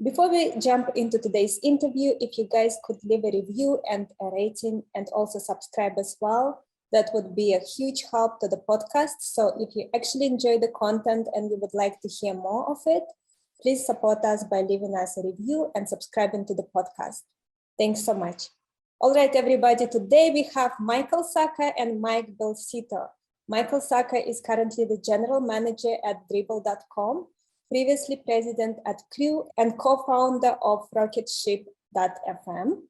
Before we jump into today's interview, if you guys could leave a review and a rating and also subscribe as well, that would be a huge help to the podcast. So if you actually enjoy the content and you would like to hear more of it, please support us by leaving us a review and subscribing to the podcast. Thanks so much. All right, everybody, today we have Michael Sacca and Mike Belsito. Michael Sacca is currently the general manager at Dribble.com, previously president at Crew and co-founder of Rocketship.fm.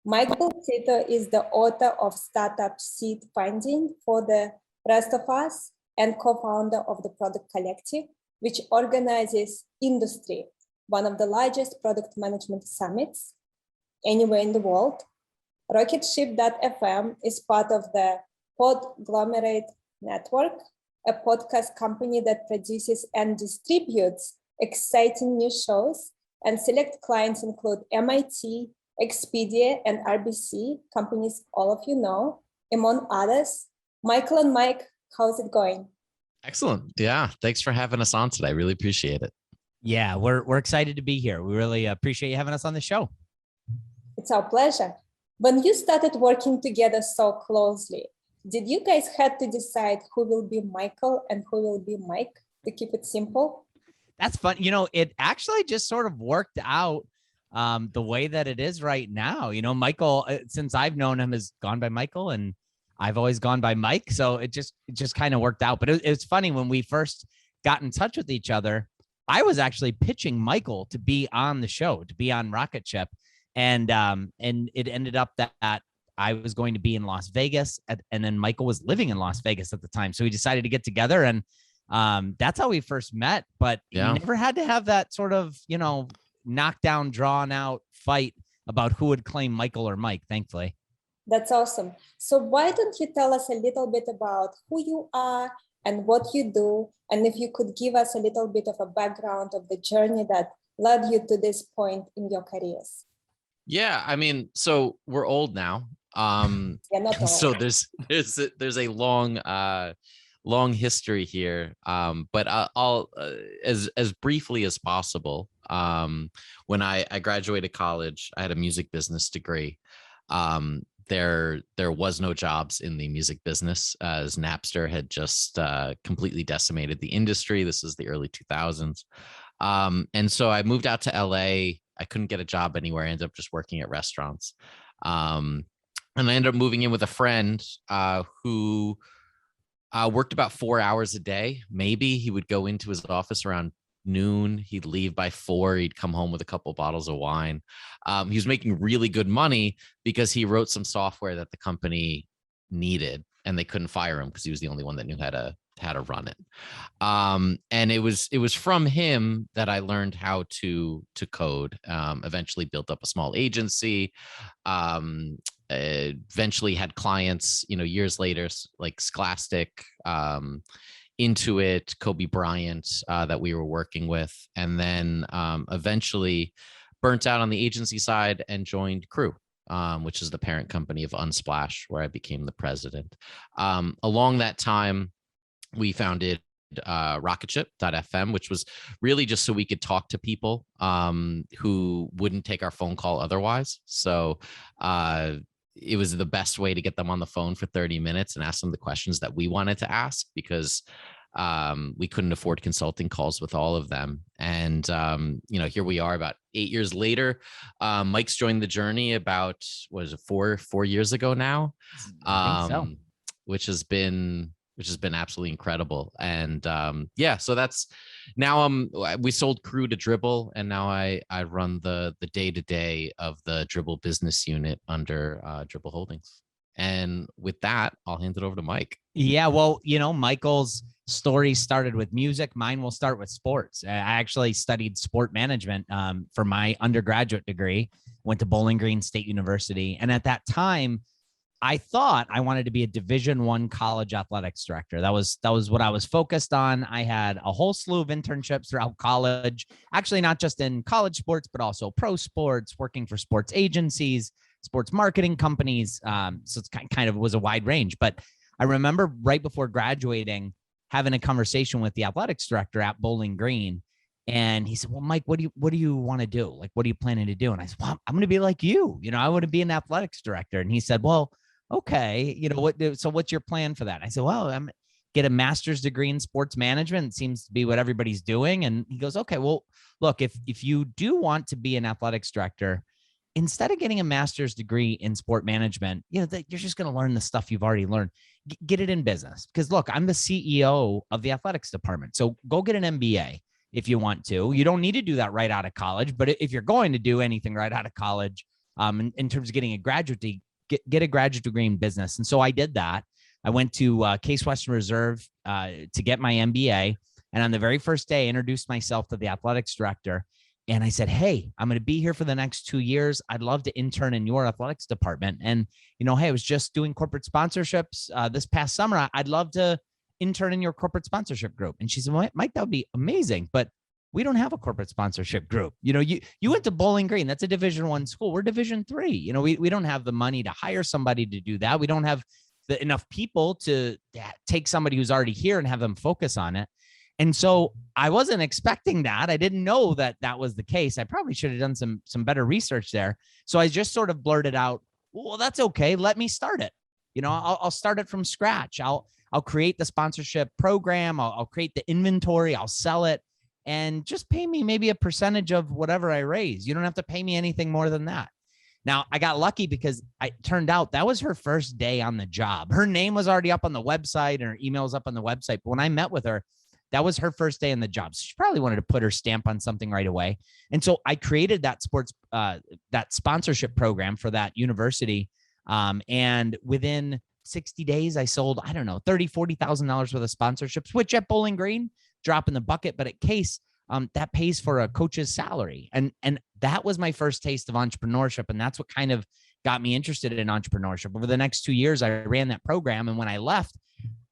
Mike Belsito is the author of Startup Seed Funding for the Rest of Us and co-founder of the Product Collective, which organizes Industry, one of the largest product management summits anywhere in the world. Rocketship.fm is part of the Podglomerate network, a podcast company that produces and distributes exciting new shows, and select clients include MIT, Expedia, and RBC, companies all of you know, among others. Michael and Mike, how's it going? Excellent. Yeah. Thanks for having us on today. I really appreciate it. Yeah, we're excited to be here. We really appreciate you having us on the show. It's our pleasure. When you started working together so closely, did you guys have to decide who will be Michael and who will be Mike, to keep it simple? That's fun. You know, it actually just sort of worked out the way that it is right now. You know, Michael, since I've known him, has gone by Michael, and I've always gone by Mike. So it just kind of worked out. But it was funny when we first got in touch with each other. I was actually pitching Michael to be on the show, to be on Rocket Ship, and it ended up that I was going to be in Las Vegas, and then Michael was living in Las Vegas at the time. So we decided to get together, and that's how we first met. But yeah, never had to have that sort of, you know, knockdown, drawn out fight about who would claim Michael or Mike, thankfully. That's awesome. So why don't you tell us a little bit about who you are and what you do? And if you could give us a little bit of a background of the journey that led you to this point in your careers. Yeah. I mean, so we're old now. Not old. So there's a long history here. But I'll as briefly as possible. When I graduated college, I had a music business degree. There was no jobs in the music business, as Napster had just completely decimated the industry. This is the early 2000s. And so I moved out to LA. I couldn't get a job anywhere. I ended up just working at restaurants. And I ended up moving in with a friend who worked about 4 hours a day. Maybe he would go into his office around noon. He'd leave by 4. He'd come home with a couple of bottles of wine. He was making really good money because he wrote some software that the company needed, and they couldn't fire him because he was the only one that knew how to run it. And it was from him that I learned how to code. Eventually built up a small agency. Eventually had clients, you know, years later, like Scholastic, Intuit, Kobe Bryant, that we were working with, and then eventually burnt out on the agency side and joined Crew, which is the parent company of Unsplash, where I became the president. Along that time, we founded Rocketship.fm, which was really just so we could talk to people who wouldn't take our phone call otherwise. So it was the best way to get them on the phone for 30 minutes and ask them the questions that we wanted to ask, because we couldn't afford consulting calls with all of them. And, you know, here we are about 8 years later. Mike's joined the journey about, what is it, four years ago now? I think so. Which has been absolutely incredible. And yeah, so that's now we sold Crew to Dribble, and now I run the day-to-day of the Dribble business unit under Dribble Holdings. And with that, I'll hand it over to Mike. Yeah, well, you know, Michael's story started with music. Mine will start with sports. I actually studied sport management for my undergraduate degree, went to Bowling Green State University. And at that time, I thought I wanted to be a Division I college athletics director. That was what I was focused on. I had a whole slew of internships throughout college, actually not just in college sports, but also pro sports, working for sports agencies, sports marketing companies. So it's kind of was a wide range. But I remember right before graduating, having a conversation with the athletics director at Bowling Green. And he said, well, Mike, what do you want to do? Like, what are you planning to do? And I said, well, I'm going to be like you, I want to be an athletics director. And he said, well, okay, so what's your plan for that? I said, well, I'm get a master's degree in sports management. It seems to be what everybody's doing. And he goes, okay, well, look, if you do want to be an athletics director, instead of getting a master's degree in sport management, you're just going to learn the stuff you've already learned. Get it in business. Because look, I'm the CEO of the athletics department. So go get an MBA if you want to. You don't need to do that right out of college, but if you're going to do anything right out of college, in terms of getting a graduate degree, get a graduate degree in business. And so I did that. I went to Case Western Reserve to get my MBA. And on the very first day, I introduced myself to the athletics director. And I said, hey, I'm going to be here for the next 2 years. I'd love to intern in your athletics department. And, hey, I was just doing corporate sponsorships this past summer. I'd love to intern in your corporate sponsorship group. And she said, well, Mike, that would be amazing. But we don't have a corporate sponsorship group. You went to Bowling Green. That's a Division I school. We're Division III. We don't have the money to hire somebody to do that. We don't have enough people to take somebody who's already here and have them focus on it. And so I wasn't expecting that. I didn't know that was the case. I probably should have done some better research there. So I just sort of blurted out, well, that's okay. Let me start it. I'll start it from scratch. I'll create the sponsorship program. I'll create the inventory. I'll sell it, and just pay me maybe a percentage of whatever I raise. You don't have to pay me anything more than that. Now, I got lucky because it turned out that was her first day on the job. Her name was already up on the website and her email was up on the website. But when I met with her, that was her first day in the job. So she probably wanted to put her stamp on something right away. And so I created that that sponsorship program for that university. And within 60 days, I sold, I don't know, $30,000, $40,000 worth of sponsorships, which at Bowling Green, drop in the bucket, but at Case, that pays for a coach's salary. And that was my first taste of entrepreneurship. And that's what kind of got me interested in entrepreneurship. Over the next 2 years, I ran that program. And when I left,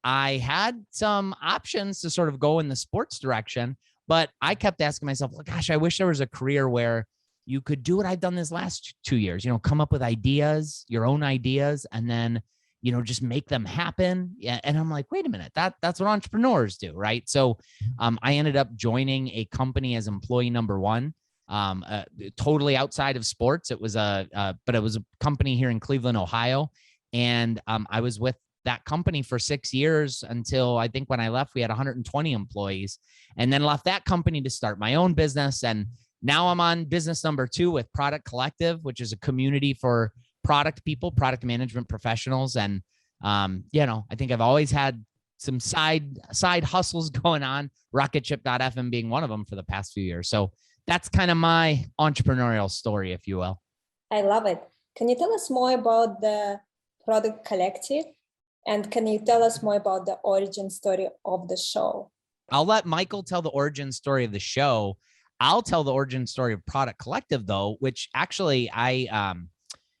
I had some options to sort of go in the sports direction, but I kept asking myself, well, gosh, I wish there was a career where you could do what I've done this last 2 years, come up with ideas, your own ideas, and then, just make them happen. Yeah. And I'm like, wait a minute, that's what entrepreneurs do. Right. So I ended up joining a company as employee number one, totally outside of sports. It was but it was a company here in Cleveland, Ohio. And I was with that company for 6 years until I think when I left, we had 120 employees, and then left that company to start my own business. And now I'm on business number 2 with Product Collective, which is a community for product people, product management professionals. And, I think I've always had some side hustles going on, rocketship.fm being one of them for the past few years. So that's kind of my entrepreneurial story, if you will. I love it. Can you tell us more about the Product Collective? And can you tell us more about the origin story of the show? I'll let Michael tell the origin story of the show. I'll tell the origin story of Product Collective, though, which actually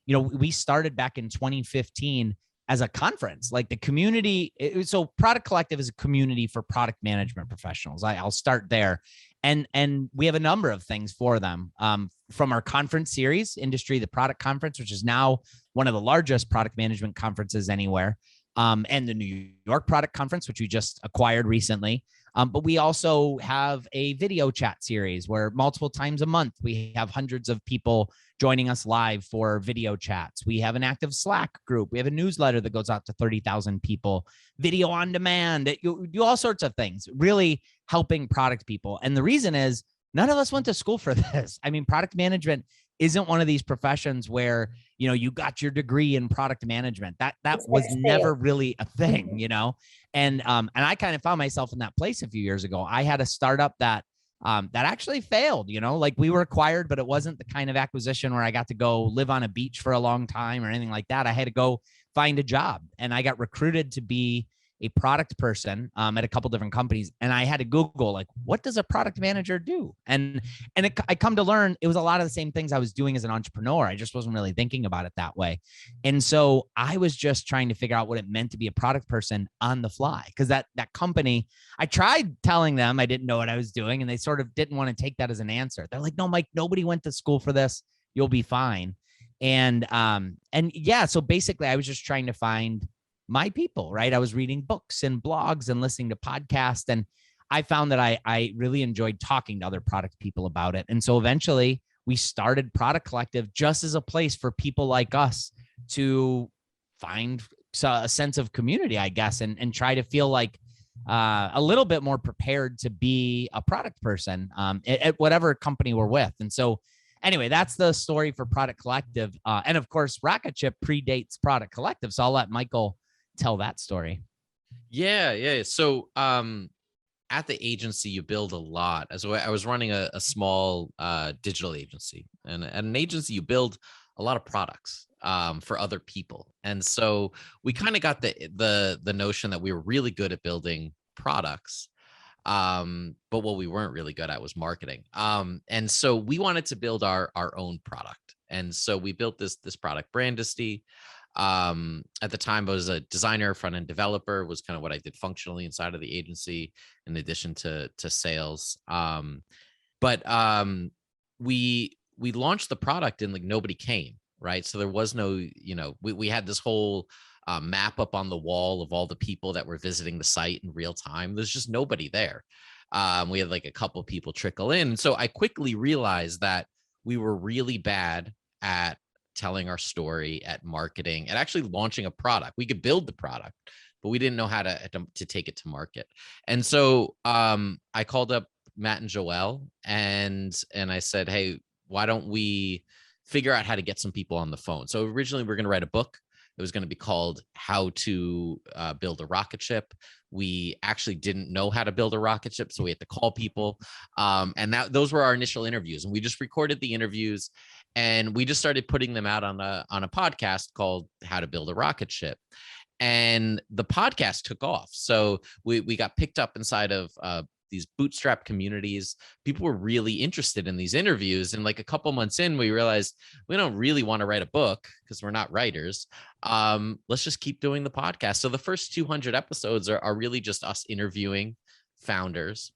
we started back in 2015 as a conference, like the community. So Product Collective is a community for product management professionals. I'll start there. And we have a number of things for them, from our conference series, Industry, the Product Conference, which is now one of the largest product management conferences anywhere. And the New York Product Conference, which we just acquired recently. But we also have a video chat series where multiple times a month, we have hundreds of people joining us live for video chats. We have an active Slack group. We have a newsletter that goes out to 30,000 people, video on demand. You do all sorts of things, really helping product people. And the reason is none of us went to school for this. I mean, product management isn't one of these professions where, you got your degree in product management. That was never really a thing, and I kind of found myself in that place a few years ago. I had a startup that actually failed, like we were acquired, but it wasn't the kind of acquisition where I got to go live on a beach for a long time or anything like that. I had to go find a job, and I got recruited to be a product person at a couple different companies. And I had to Google, like, what does a product manager do? And I come to learn it was a lot of the same things I was doing as an entrepreneur. I just wasn't really thinking about it that way. And so I was just trying to figure out what it meant to be a product person on the fly. Because that company, I tried telling them I didn't know what I was doing, and they sort of didn't want to take that as an answer. They're like, no, Mike, nobody went to school for this. You'll be fine. And yeah, so basically I was just trying to find my people, right? I was reading books and blogs and listening to podcasts, and I found that I really enjoyed talking to other product people about it. And so eventually we started Product Collective just as a place for people like us to find a sense of community, I guess, and try to feel like a little bit more prepared to be a product person at whatever company we're with. And so anyway, that's the story for Product Collective. And of course, Rocket Chip predates Product Collective. So I'll let Michael tell that story. Yeah. So at the agency, you build a lot. As I was running a small digital agency, and at an agency, you build a lot of products for other people. And so we kind of got the notion that we were really good at building products. But what we weren't really good at was marketing. And so we wanted to build our own product. And so we built this product, Brandisty. At the time, I was a designer, front-end developer, was kind of what I did functionally inside of the agency, in addition to sales. But we launched the product and like nobody came, right? So there was no, we had this whole map up on the wall of all the people that were visiting the site in real time. There's just nobody there. We had like a couple people trickle in. And so I quickly realized that we were really bad at telling our story, at marketing, and actually launching a product. We could build the product, but we didn't know how to take it to market. And so I called up Matt and Joelle and I said, hey, why don't we figure out how to get some people on the phone? So originally we were going to write a book. It was going to be called How to Build a Rocket Ship. We actually didn't know how to build a rocket ship, so we had to call people. And those were our initial interviews. And we just recorded the interviews, and we just started putting them out on a podcast called How to Build a Rocket Ship. And the podcast took off. So we got picked up inside of these bootstrap communities. People were really interested in these interviews. And like a couple months in, we realized we don't really want to write a book because we're not writers. Let's just keep doing the podcast. So the first 200 episodes are really just us interviewing founders.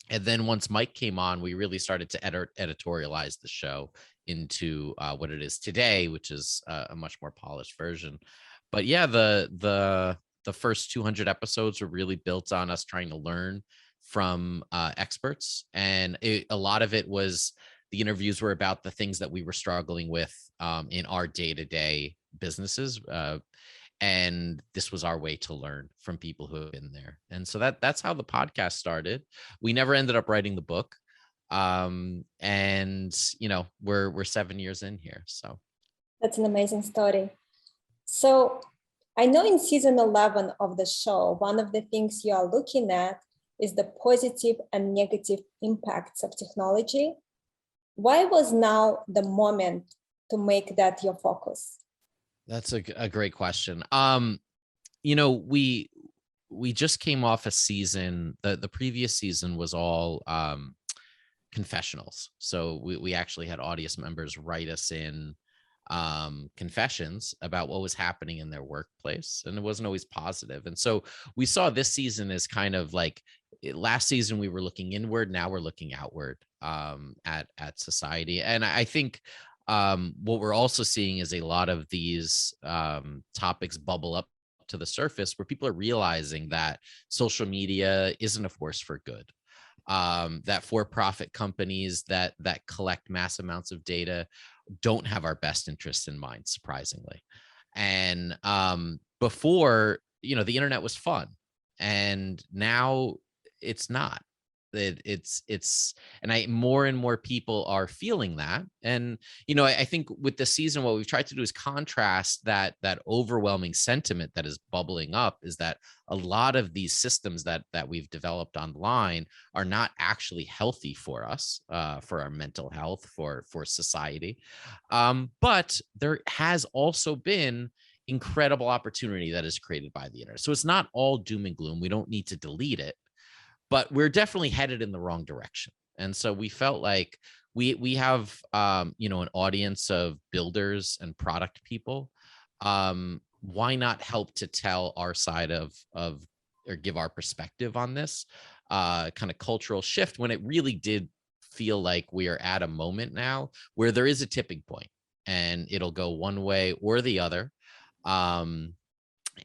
And then once Mike came on, we really started to editorialize the show into what it is today, which is a much more polished version. But yeah, the first 200 episodes were really built on us trying to learn from experts. And a lot of it was, the interviews were about the things that we were struggling with in our day-to-day businesses. And this was our way to learn from people who have been there. And so that's how the podcast started. We never ended up writing the book. And we're 7 years in here. So that's an amazing story. So I know in season 11 of the show, one of the things you are looking at is the positive and negative impacts of technology. Why was now the moment to make that your focus? That's a great question. We just came off a season. The previous season was all confessionals. So we actually had audience members write us in confessions about what was happening in their workplace, and it wasn't always positive. And so we saw this season as kind of like, last season we were looking inward, now we're looking outward at society. And I think what we're also seeing is a lot of these topics bubble up to the surface, where people are realizing that social media isn't a force for good. That for-profit companies that collect mass amounts of data don't have our best interests in mind, surprisingly. And before, the internet was fun, and now it's not. More and more people are feeling that. And I think with the season, what we've tried to do is contrast that overwhelming sentiment that is bubbling up, is that a lot of these systems that we've developed online are not actually healthy for us, for our mental health, for society. But there has also been incredible opportunity that is created by the internet. So it's not all doom and gloom. We don't need to delete it, but we're definitely headed in the wrong direction. And so we felt like we have, an audience of builders and product people. Why not help to tell our side of or give our perspective on this kind of cultural shift, when it really did feel like we are at a moment now where there is a tipping point, and it'll go one way or the other.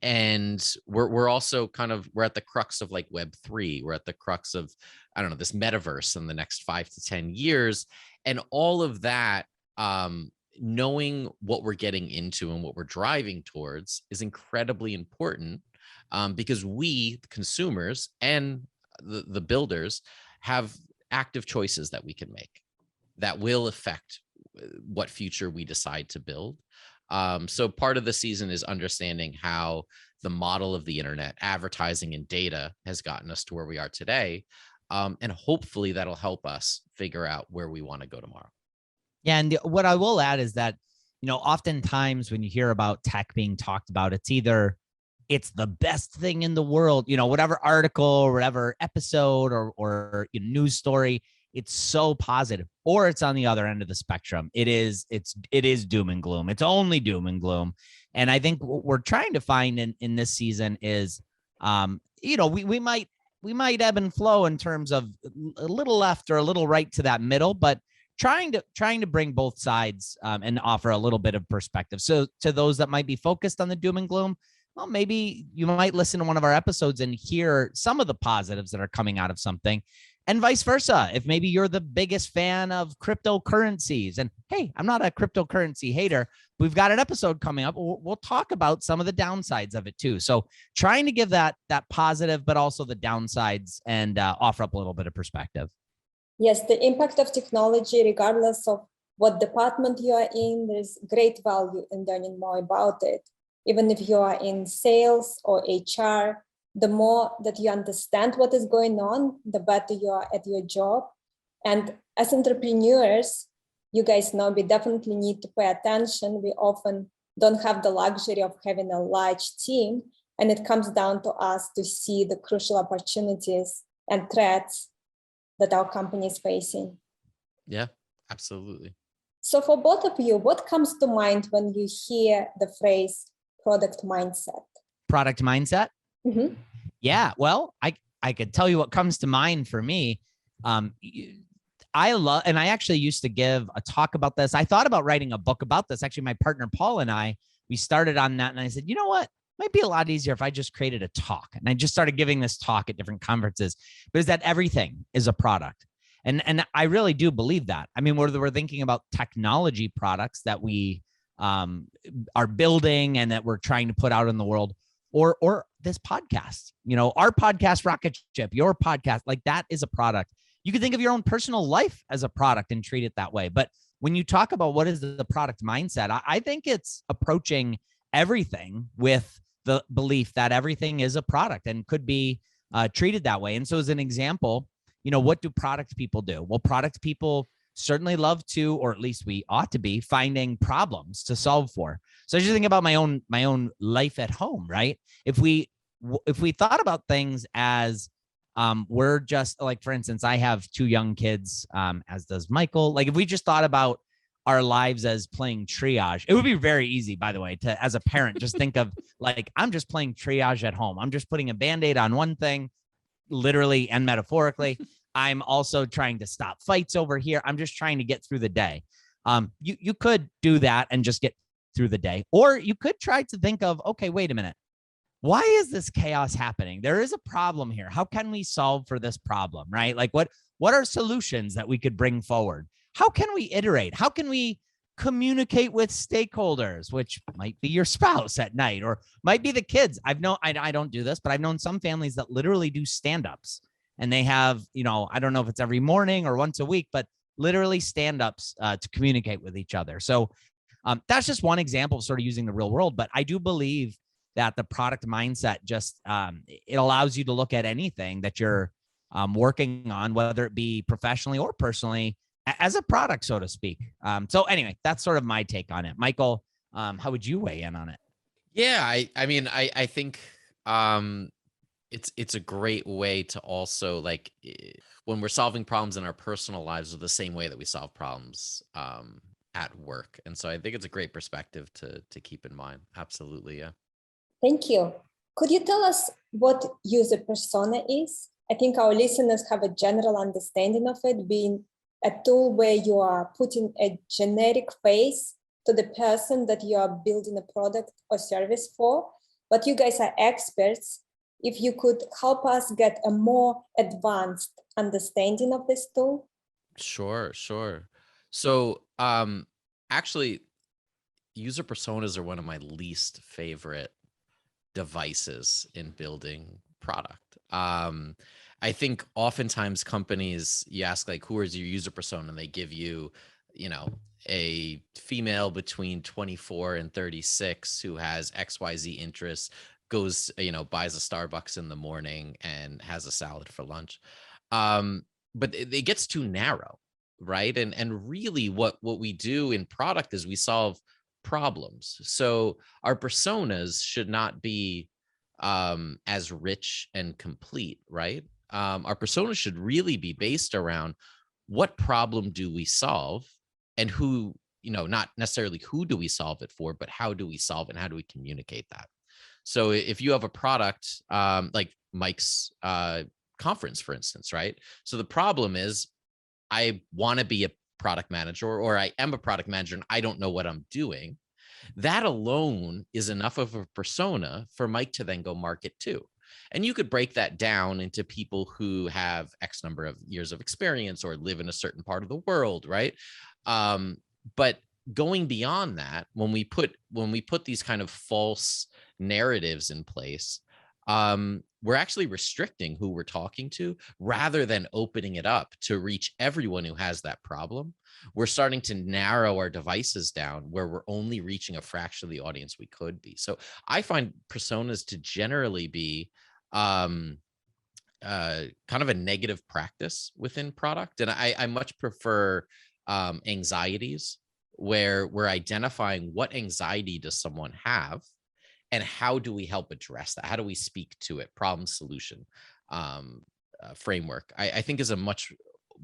and we're also we're at the crux of like Web3. We're at the crux of, I don't know, this metaverse in the next 5 to 10 years, and all of that. Knowing what we're getting into and what we're driving towards is incredibly important, because we, the consumers, and the builders, have active choices that we can make that will affect what future we decide to build. So part of the season is understanding how the model of the internet, advertising, and data has gotten us to where we are today. And hopefully that'll help us figure out where we want to go tomorrow. Yeah. And what I will add is that, oftentimes when you hear about tech being talked about, it's either it's the best thing in the world, whatever article or whatever episode or news story, it's so positive, or it's on the other end of the spectrum. It is doom and gloom. It's only doom and gloom. And I think what we're trying to find in this season is, we might ebb and flow in terms of a little left or a little right to that middle, but trying to bring both sides and offer a little bit of perspective. So to those that might be focused on the doom and gloom, well, maybe you might listen to one of our episodes and hear some of the positives that are coming out of something, and vice versa. If maybe you're the biggest fan of cryptocurrencies, and hey, I'm not a cryptocurrency hater, we've got an episode coming up. We'll talk about some of the downsides of it too. So trying to give that positive, but also the downsides, and offer up a little bit of perspective. Yes, the impact of technology, regardless of what department you are in, there's great value in learning more about it. Even if you are in sales or HR, the more that you understand what is going on, the better you are at your job. And as entrepreneurs, you guys know we definitely need to pay attention. We often don't have the luxury of having a large team, and it comes down to us to see the crucial opportunities and threats that our company is facing. Yeah, absolutely. So for both of you, what comes to mind when you hear the phrase product mindset? Product mindset? Mm-hmm. Yeah, well, I could tell you what comes to mind for me. I love, and I actually used to give a talk about this. I thought about writing a book about this. Actually, my partner, Paul, and we started on that, and I said, you know what? Might be a lot easier if I just created a talk. And I just started giving this talk at different conferences, but is that everything is a product. And I really do believe that. I mean, we're thinking about technology products that we are building and that we're trying to put out in the world, or this podcast, our podcast, Rocket Ship, your podcast, like that is a product. You can think of your own personal life as a product and treat it that way. But when you talk about what is the product mindset, I think it's approaching everything with the belief that everything is a product and could be treated that way. And so as an example, what do product people do? Well, product people certainly love to, or at least we ought to be, finding problems to solve for. So I just think about my own life at home, right? If we thought about things as we're just like, for instance, I have 2 young kids, as does Michael. Like if we just thought about our lives as playing triage, it would be very easy, by the way, to, as a parent, just think of like, I'm just playing triage at home. I'm just putting a Band-Aid on one thing, literally and metaphorically. I'm also trying to stop fights over here. I'm just trying to get through the day. You could do that and just get through the day, or you could try to think of, okay, wait a minute. Why is this chaos happening? There is a problem here. How can we solve for this problem, right? Like what are solutions that we could bring forward? How can we iterate? How can we communicate with stakeholders, which might be your spouse at night, or might be the kids? I don't do this, but I've known some families that literally do stand-ups, and they have, I don't know if it's every morning or once a week, but literally stand-ups to communicate with each other. So that's just one example of sort of using the real world. But I do believe that the product mindset just, it allows you to look at anything that you're working on, whether it be professionally or personally, as a product, so to speak. So anyway, that's sort of my take on it. Michael, how would you weigh in on it? Yeah, I mean, I think it's a great way to also, like, when we're solving problems in our personal lives, are the same way that we solve problems at work. And so I think it's a great perspective to keep in mind. Absolutely, yeah. Thank you. Could you tell us what user persona is? I think our listeners have a general understanding of it being a tool where you are putting a generic face to the person that you are building a product or service for. but you guys are experts. If you could help us get a more advanced understanding of this tool. Sure. So actually, user personas are one of my least favorite devices in building product. I think oftentimes companies, you ask like, who is your user persona? And they give you, a female between 24 and 36 who has XYZ interests, goes, buys a Starbucks in the morning and has a salad for lunch. But it gets too narrow, right? And really what we do in product is we solve problems. So our personas should not be as rich and complete, right? Our personas should really be based around what problem do we solve, and who, not necessarily who do we solve it for, but how do we solve it and how do we communicate that? So if you have a product like Mike's conference, for instance, right? So the problem is I want to be a product manager, or I am a product manager and I don't know what I'm doing. That alone is enough of a persona for Mike to then go market to. And you could break that down into people who have X number of years of experience or live in a certain part of the world, right? But going beyond that, when we put these kind of false narratives in place, we're actually restricting who we're talking to rather than opening it up to reach everyone who has that problem. We're starting to narrow our devices down where we're only reaching a fraction of the audience we could be. So I find personas to generally be kind of a negative practice within product. And I much prefer anxieties, where we're identifying what anxiety does someone have and how do we help address that? How do we speak to it? Problem solution framework, I think, is a much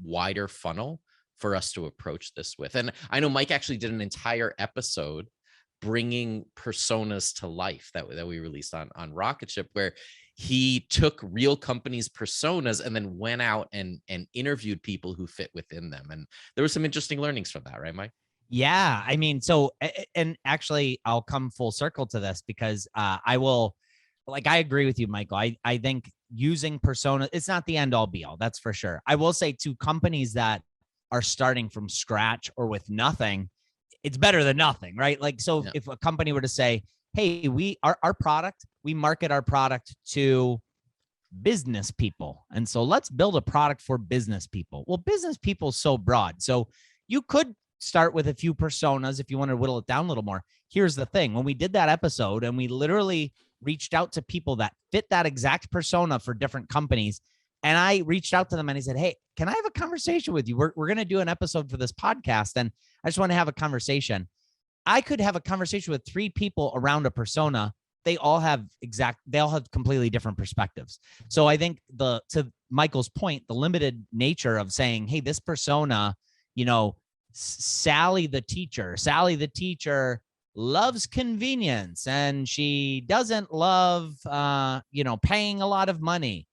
wider funnel for us to approach this with. And I know Mike actually did an entire episode bringing personas to life that we released on Rocket Ship, where he took real companies' personas and then went out and interviewed people who fit within them. And there were some interesting learnings from that, right, Mike? Yeah, I mean, so, and actually I'll come full circle to this because I agree with you, Michael. I think using persona, it's not the end all be all, that's for sure. I will say to companies that are starting from scratch or with nothing, it's better than nothing, right? Like, so yeah. If a company were to say, hey, our product, we market our product to business people. And so let's build a product for business people. Well, business people is so broad. So you could start with a few personas if you want to whittle it down a little more. Here's the thing. When we did that episode and we literally reached out to people that fit that exact persona for different companies, and I reached out to them and I said, hey, can I have a conversation with you? We're going to do an episode for this podcast and I just want to have a conversation. I could have a conversation with 3 people around a persona. They all have completely different perspectives. So I think to Michael's point, the limited nature of saying, hey, this persona, Sally the teacher loves convenience and she doesn't love, paying a lot of money.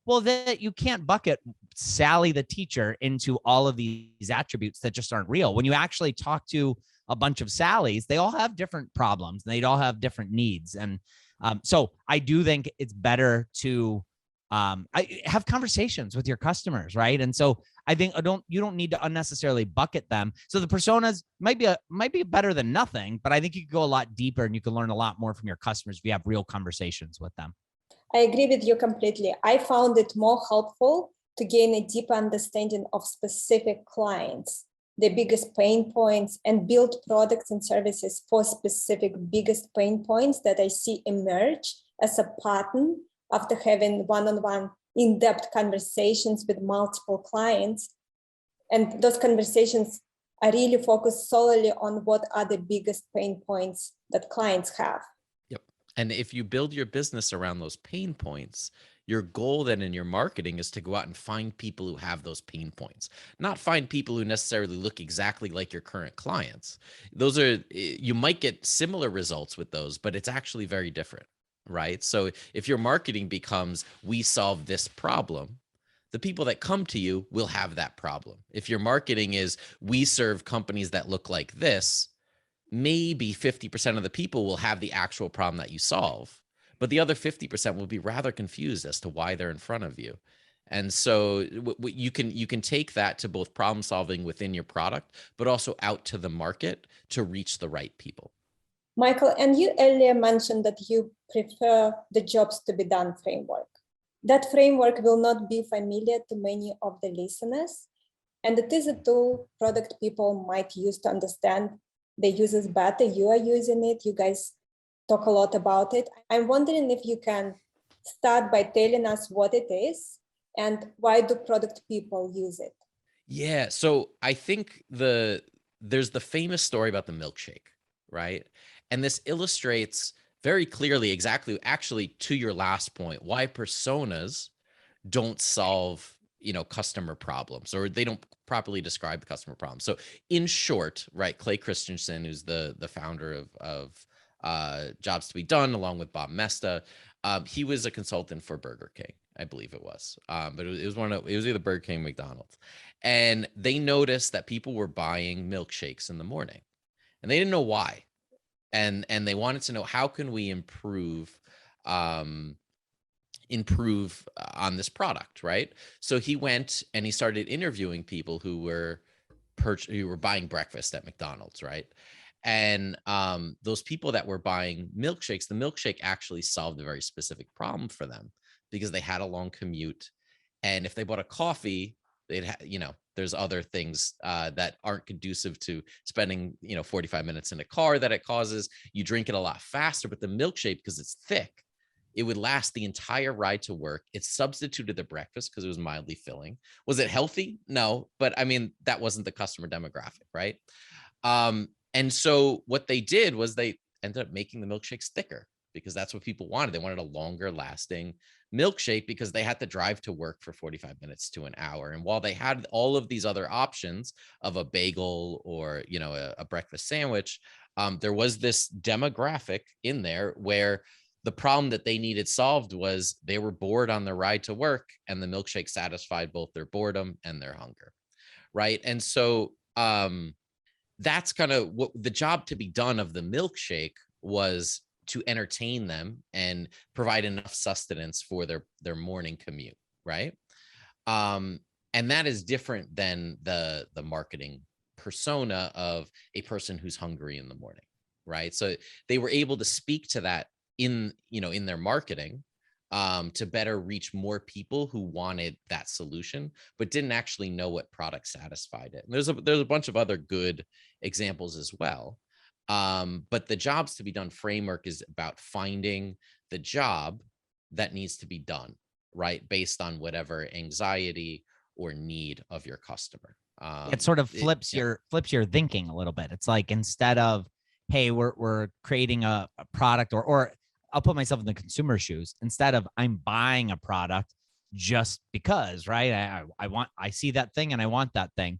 Well, that you can't bucket Sally the teacher into all of these attributes that just aren't real. When you actually talk to a bunch of Sallys, they all have different problems and they all have different needs. And so I do think it's better to have conversations with your customers, right? And so I think you don't need to unnecessarily bucket them. So the personas might be better than nothing, but I think you could go a lot deeper and you can learn a lot more from your customers if you have real conversations with them. I agree with you completely. I found it more helpful to gain a deeper understanding of specific clients, the biggest pain points, and build products and services for specific biggest pain points that I see emerge as a pattern after having one-on-one in-depth conversations with multiple clients. And those conversations are really focused solely on what are the biggest pain points that clients have. Yep. And if you build your business around those pain points, your goal then in your marketing is to go out and find people who have those pain points, not find people who necessarily look exactly like your current clients. You might get similar results with those, but it's actually very different, right? So if your marketing becomes, we solve this problem, the people that come to you will have that problem. If your marketing is, we serve companies that look like this, maybe 50% of the people will have the actual problem that you solve. but the other 50% will be rather confused as to why they're in front of you. And so you can take that to both problem solving within your product, but also out to the market to reach the right people. Michael, and you earlier mentioned that you prefer the jobs to be done framework. That framework will not be familiar to many of the listeners, and it is a tool product people might use to understand the users better. You are using it. You guys talk a lot about it. I'm wondering if you can start by telling us what it is and why do product people use it? Yeah, so I think there's the famous story about the milkshake, right? And this illustrates very clearly exactly actually to your last point why personas don't solve customer problems, or they don't properly describe the customer problem. So in short, right, Clay Christensen, who's the founder of Jobs to Be Done, along with Bob Mesta, he was a consultant for Burger King, I believe it was, but it was either Burger King or McDonald's, and they noticed that people were buying milkshakes in the morning, and they didn't know why, and they wanted to know, how can we improve on this product, right? So he went and he started interviewing people who were buying breakfast at McDonald's, right? And those people that were buying milkshakes, the milkshake actually solved a very specific problem for them, because they had a long commute, and if they bought a coffee, there's other things that aren't conducive to spending 45 minutes in a car that it causes. You drink it a lot faster, but the milkshake, because it's thick, it would last the entire ride to work. It substituted the breakfast because it was mildly filling. Was it healthy? No, but I mean, that wasn't the customer demographic, right? And so what they did was they ended up making the milkshakes thicker, because that's what people wanted. They wanted a longer lasting milkshake because they had to drive to work for 45 minutes to an hour. And while they had all of these other options of a bagel or, a breakfast sandwich, there was this demographic in there where the problem that they needed solved was they were bored on their ride to work, and the milkshake satisfied both their boredom and their hunger, right? And so that's kind of what the job to be done of the milkshake was, to entertain them and provide enough sustenance for their morning commute, right? And that is different than the marketing persona of a person who's hungry in the morning, right? So they were able to speak to that in their marketing to better reach more people who wanted that solution, but didn't actually know what product satisfied it. And there's a bunch of other good examples as well. But the jobs to be done framework is about finding the job that needs to be done, right? Based on whatever anxiety or need of your customer. It sort of flips your thinking a little bit. It's like, instead of, hey, we're creating a product, or I'll put myself in the consumer shoes, instead of I'm buying a product just because, right? I see that thing and I want that thing.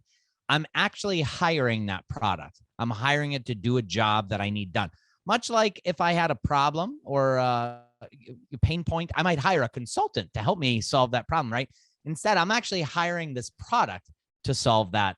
I'm actually hiring that product. I'm hiring it to do a job that I need done. Much like if I had a problem or a pain point, I might hire a consultant to help me solve that problem, right? Instead, I'm actually hiring this product to solve that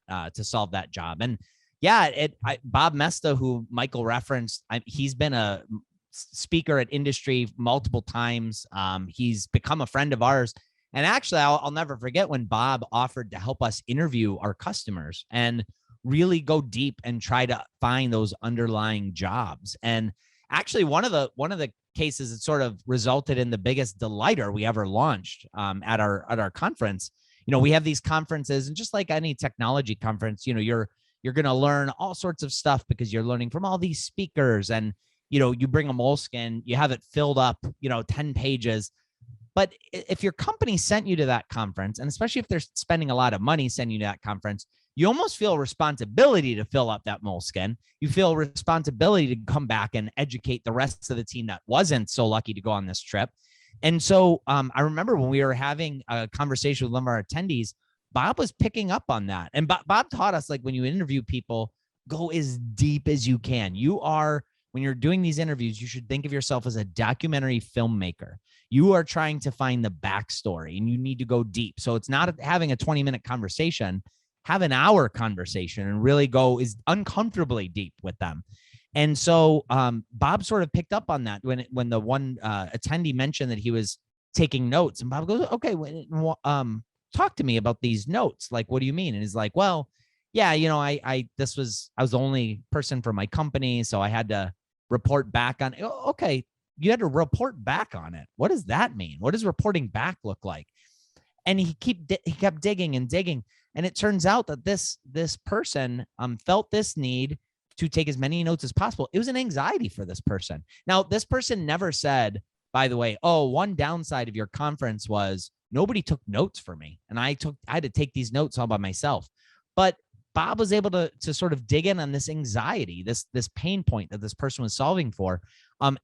job. And yeah, Bob Mesta, who Michael referenced, he's been a speaker at industry multiple times. He's become a friend of ours. And actually, I'll never forget when Bob offered to help us interview our customers and really go deep and try to find those underlying jobs. And actually, one of the cases that sort of resulted in the biggest delighter we ever launched at our conference. We have these conferences, and just like any technology conference, you're going to learn all sorts of stuff because you're learning from all these speakers. And you bring a moleskin, you have it filled up, 10 pages. But if your company sent you to that conference, and especially if they're spending a lot of money sending you to that conference, you almost feel a responsibility to fill up that moleskin. You feel a responsibility to come back and educate the rest of the team that wasn't so lucky to go on this trip. And so I remember when we were having a conversation with one of our attendees, Bob was picking up on that. And Bob taught us, like, when you interview people, go as deep as you can. When you're doing these interviews, you should think of yourself as a documentary filmmaker. You are trying to find the backstory, and you need to go deep. So it's not having a 20-minute conversation, have an hour conversation and really go is uncomfortably deep with them. And so Bob sort of picked up on that when the one attendee mentioned that he was taking notes, and Bob goes, okay, talk to me about these notes. Like, what do you mean? And he's like, well, yeah, I was the only person for my company, so I had to report back on it. Okay, you had to report back on it. What does that mean? What does reporting back look like? And he kept digging and digging, and it turns out that this person felt this need to take as many notes as possible. It was an anxiety for this person. Now, this person never said, by the way, oh, one downside of your conference was nobody took notes for me, and I had to take these notes all by myself. But Bob was able to sort of dig in on this anxiety, this pain point that this person was solving for.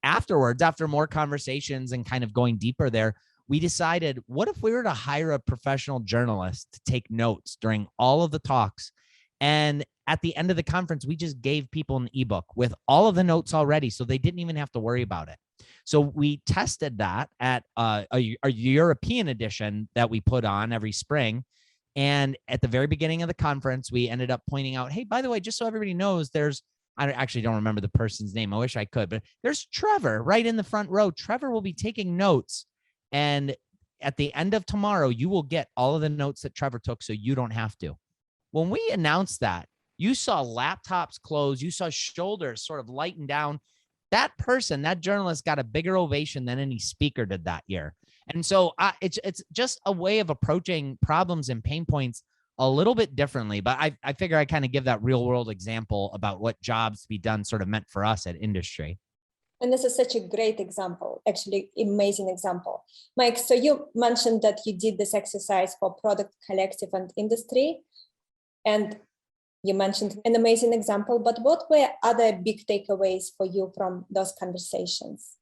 Afterwards, after more conversations and kind of going deeper there, we decided, what if we were to hire a professional journalist to take notes during all of the talks? And at the end of the conference, we just gave people an ebook with all of the notes already, so they didn't even have to worry about it. So we tested that at a European edition that we put on every spring. And at the very beginning of the conference, we ended up pointing out, hey, by the way, just so everybody knows, I actually don't remember the person's name. I wish I could, but there's Trevor right in the front row. Trevor will be taking notes. And at the end of tomorrow, you will get all of the notes that Trevor took, so you don't have to. When we announced that, you saw laptops close, you saw shoulders sort of lighten down. That person, that journalist, got a bigger ovation than any speaker did that year. And so it's just a way of approaching problems and pain points a little bit differently. But I figure I kind of give that real world example about what jobs to be done sort of meant for us at industry. And this is such a great example, actually amazing example. Mike, so you mentioned that you did this exercise for product collective and industry, and you mentioned an amazing example, but what were other big takeaways for you from those conversations?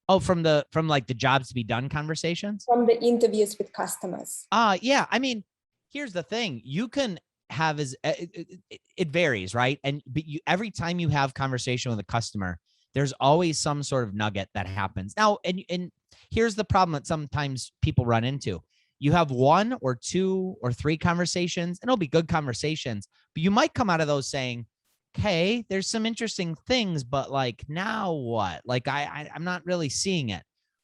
Oh, from like the jobs to be done conversations? From the interviews with customers. Yeah. I mean, here's the thing. You can have it varies, right? But every time you have conversation with a customer, there's always some sort of nugget that happens. Now, and here's the problem that sometimes people run into. You have one or two or three conversations, and it'll be good conversations, but you might come out of those saying, okay, there's some interesting things, but like, now what? Like, I'm not really seeing it.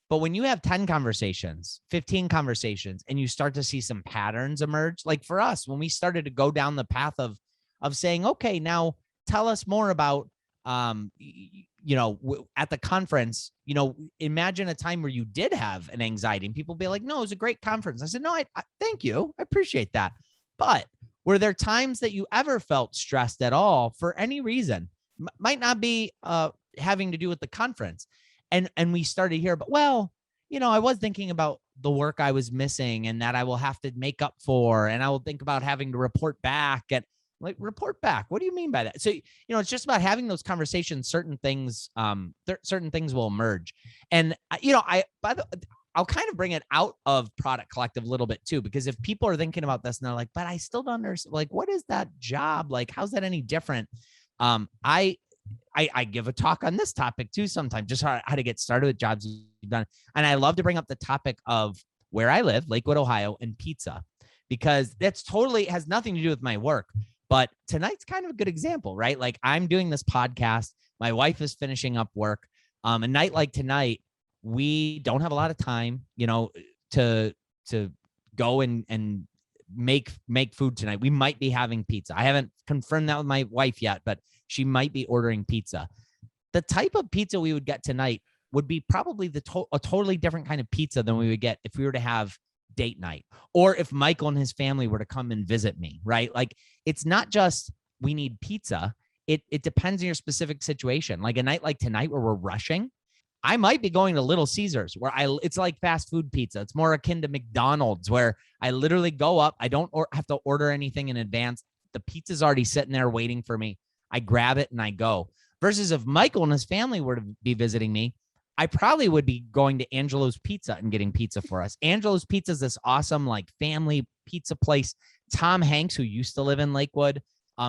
But when you have 10 conversations, 15 conversations, and you start to see some patterns emerge, like for us, when we started to go down the path of saying, okay, now tell us more about, at the conference, imagine a time where you did have an anxiety, and people be like, no, it was a great conference. I said, no, I thank you. I appreciate that. But were there times that you ever felt stressed at all for any reason? Might not be having to do with the conference. And we started here, but well, I was thinking about the work I was missing and that I will have to make up for, and I will think about having to report back. And like, report back, what do you mean by that? So, it's just about having those conversations. Certain things will emerge. And, I'll kind of bring it out of Product Collective a little bit too, because if people are thinking about this and they're like, but I still don't understand, like, what is that job? Like, how's that any different? I give a talk on this topic too sometimes, just how to get started with jobs you've done. And I love to bring up the topic of where I live, Lakewood, Ohio, and pizza, because that's totally has nothing to do with my work. But tonight's kind of a good example, right? Like, I'm doing this podcast. My wife is finishing up work. A night like tonight, we don't have a lot of time, to go and make food tonight. We might be having pizza. I haven't confirmed that with my wife yet, but she might be ordering pizza. The type of pizza we would get tonight would be probably a totally different kind of pizza than we would get if we were to have date night, or if Michael and his family were to come and visit me, right? Like, it's not just we need pizza. It depends on your specific situation. Like a night like tonight where we're rushing, I might be going to Little Caesars, where it's like fast food pizza. It's more akin to McDonald's, where I literally go up. I don't have to order anything in advance. The pizza's already sitting there waiting for me. I grab it and I go. Versus if Michael and his family were to be visiting me, I probably would be going to Angelo's Pizza and getting pizza for us. Angelo's Pizza is this awesome, like, family pizza place. Tom Hanks, who used to live in Lakewood,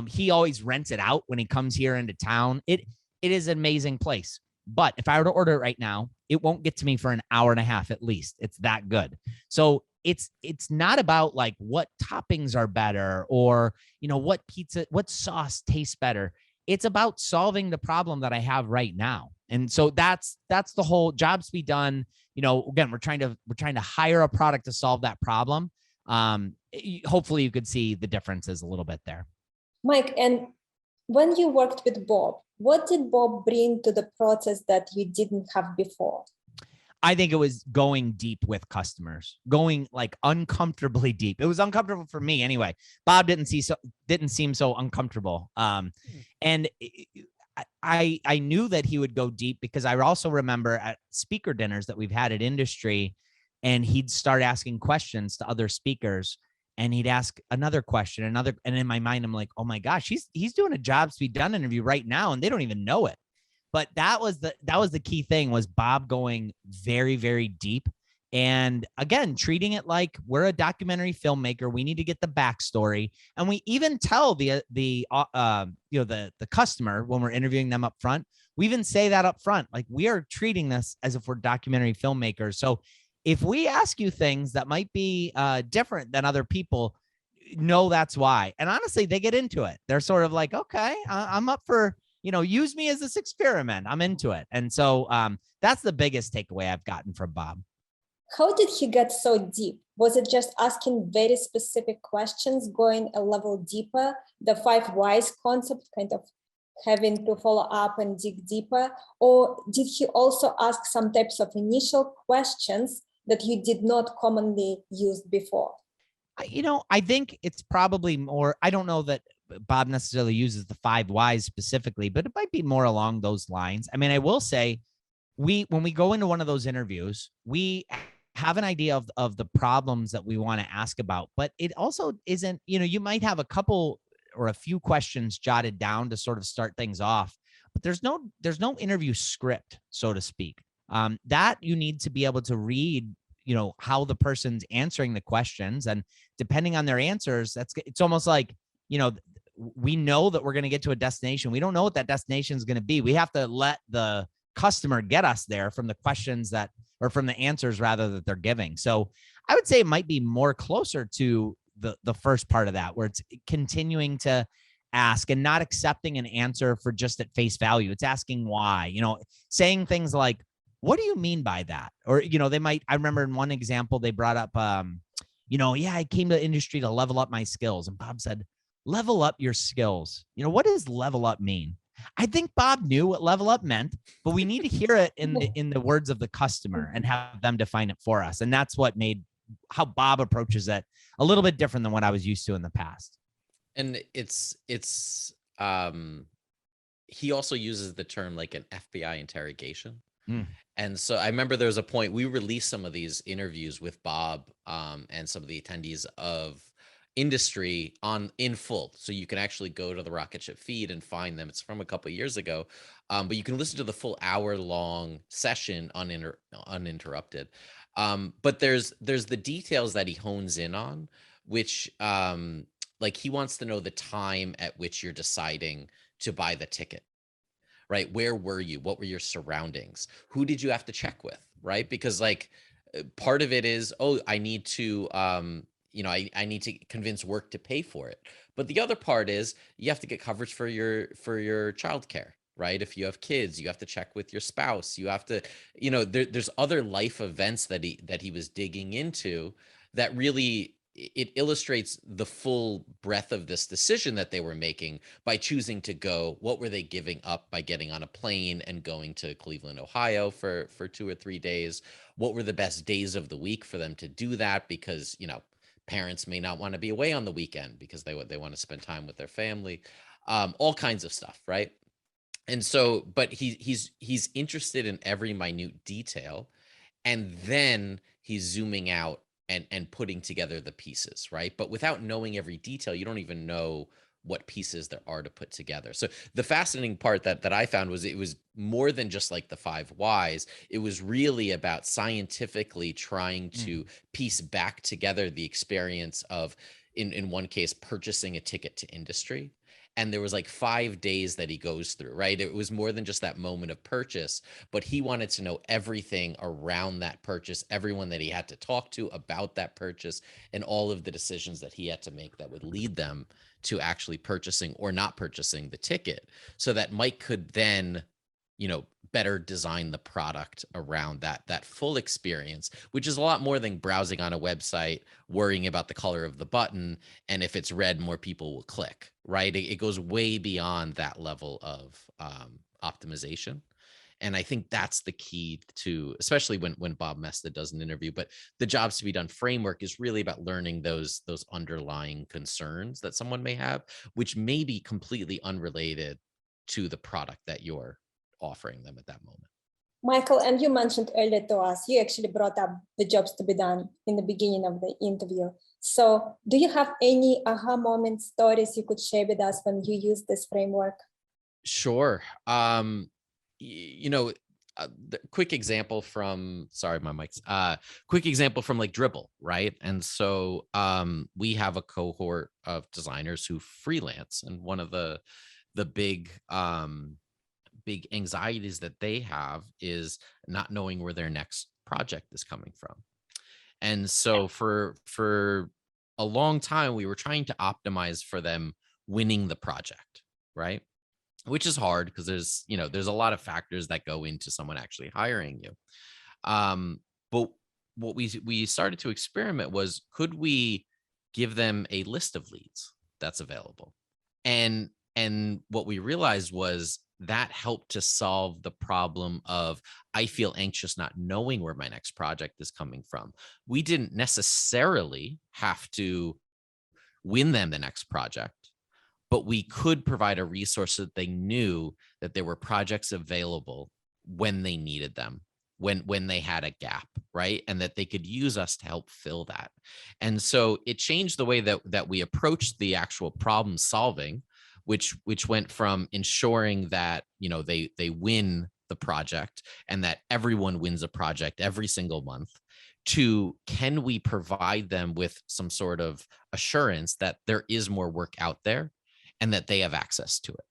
he always rents it out when he comes here into town. It is an amazing place. But if I were to order it right now, it won't get to me for an hour and a half at least. It's that good. So it's not about like what toppings are better or, what sauce tastes better. It's about solving the problem that I have right now. And so that's the whole jobs to be done. You know, again, we're trying to hire a product to solve that problem. Hopefully you could see the differences a little bit there. Mike, and when you worked with Bob, what did Bob bring to the process that you didn't have before? I think it was going deep with customers, going like uncomfortably deep. It was uncomfortable for me anyway. Bob didn't seem so uncomfortable. And I knew that he would go deep because I also remember at speaker dinners that we've had at industry, and he'd start asking questions to other speakers, and he'd ask another question, and in my mind, I'm like, oh my gosh, he's doing a jobs to be done interview right now, and they don't even know it. But that was the key thing, was Bob going very, very deep. And again, treating it like we're a documentary filmmaker. We need to get the backstory. And we even tell the customer when we're interviewing them up front, we even say that up front, like we are treating this as if we're documentary filmmakers. So if we ask you things that might be different than other people, know that's why. And honestly, they get into it. They're sort of like, okay, I'm up for, use me as this experiment. I'm into it. And so that's the biggest takeaway I've gotten from Bob. How did he get so deep? Was it just asking very specific questions, going a level deeper, the 5 whys concept, kind of having to follow up and dig deeper? Or did he also ask some types of initial questions that you did not commonly use before? I think it's probably more, I don't know that Bob necessarily uses the 5 whys specifically, but it might be more along those lines. I mean, I will say when we go into one of those interviews, we have an idea of the problems that we want to ask about, but it also isn't, you might have a couple or a few questions jotted down to sort of start things off, but there's no interview script, so to speak, that you need to be able to read, how the person's answering the questions. And depending on their answers, it's almost like, we know that we're going to get to a destination. We don't know what that destination is going to be. We have to let the customer get us there from the questions or from the answers rather that they're giving. So I would say it might be more closer to the first part of that, where it's continuing to ask and not accepting an answer for just at face value. It's asking why, saying things like, what do you mean by that? Or, I remember in one example, they brought up, I came to industry to level up my skills. And Bob said, level up your skills. What does level up mean? I think Bob knew what level up meant, but we need to hear it in the words of the customer and have them define it for us. And that's what made how Bob approaches it a little bit different than what I was used to in the past. And he also uses the term like an FBI interrogation. And so I remember there was a point we released some of these interviews with Bob and some of the attendees of industry in full, so you can actually go to the Rocket Ship feed and find them. It's from a couple of years ago, but you can listen to the full hour-long session uninterrupted. But there's the details that he hones in on, which like he wants to know the time at which you're deciding to buy the ticket, right? Where were you? What were your surroundings? Who did you have to check with, right? Because like part of it is, I need to I need to convince work to pay for it. But the other part is you have to get coverage for your childcare, right? If you have kids, you have to check with your spouse. You have to, there's other life events that he was digging into that really, it illustrates the full breadth of this decision that they were making by choosing to go. What were they giving up by getting on a plane and going to Cleveland, Ohio for 2 or 3 days? What were the best days of the week for them to do that? Because, parents may not want to be away on the weekend because they want to spend time with their family, all kinds of stuff, right? And so, but he's interested in every minute detail, and then he's zooming out and putting together the pieces, right? But without knowing every detail, you don't even know what pieces there are to put together. So the fascinating part that I found was it was more than just like the 5 whys. It was really about scientifically trying to piece back together the experience of, in one case, purchasing a ticket to industry. And there was like 5 days that he goes through, right? It was more than just that moment of purchase, but he wanted to know everything around that purchase, everyone that he had to talk to about that purchase, and all of the decisions that he had to make that would lead them to actually purchasing or not purchasing the ticket, so that Mike could then, better design the product around that full experience, which is a lot more than browsing on a website, worrying about the color of the button, and if it's red, more people will click, right? It goes way beyond that level of optimization. And I think that's the key to, especially when Bob Mesta does an interview, but the jobs to be done framework is really about learning those underlying concerns that someone may have, which may be completely unrelated to the product that you're offering them at that moment. Michael, and you mentioned earlier to us, you actually brought up the jobs to be done in the beginning of the interview. So do you have any aha moment stories you could share with us when you use this framework? Sure. The quick example from, sorry, my mic's, quick example from like Dribble, right? And so we have a cohort of designers who freelance, and one of the big anxieties that they have is not knowing where their next project is coming from. And so for a long time, we were trying to optimize for them winning the project, right? Which is hard because there's a lot of factors that go into someone actually hiring you. But what we started to experiment was, could we give them a list of leads that's available? And what we realized was that helped to solve the problem of, I feel anxious not knowing where my next project is coming from. We didn't necessarily have to win them the next project, but we could provide a resource so that they knew that there were projects available when they needed them, when they had a gap, right? And that they could use us to help fill that. And so it changed the way that we approached the actual problem solving, which went from ensuring that, they win the project and that everyone wins a project every single month, to, can we provide them with some sort of assurance that there is more work out there and that they have access to it.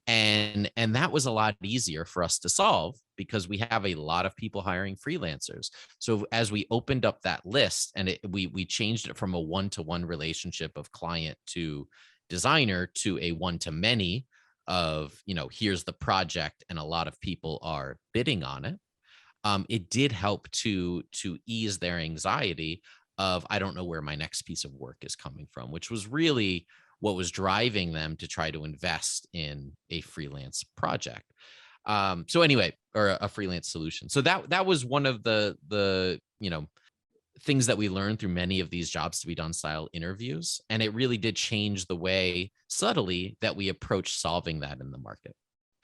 And that was a lot easier for us to solve because we have a lot of people hiring freelancers. So as we opened up that list and we changed it from a one-to-one relationship of client to designer to a one-to-many of, here's the project and a lot of people are bidding on it. It did help to ease their anxiety of, I don't know where my next piece of work is coming from, which was really what was driving them to try to invest in a freelance project. So anyway, or a freelance solution. So that was one of the things that we learned through many of these jobs to be done style interviews. And it really did change the way, subtly, that we approach solving that in the market.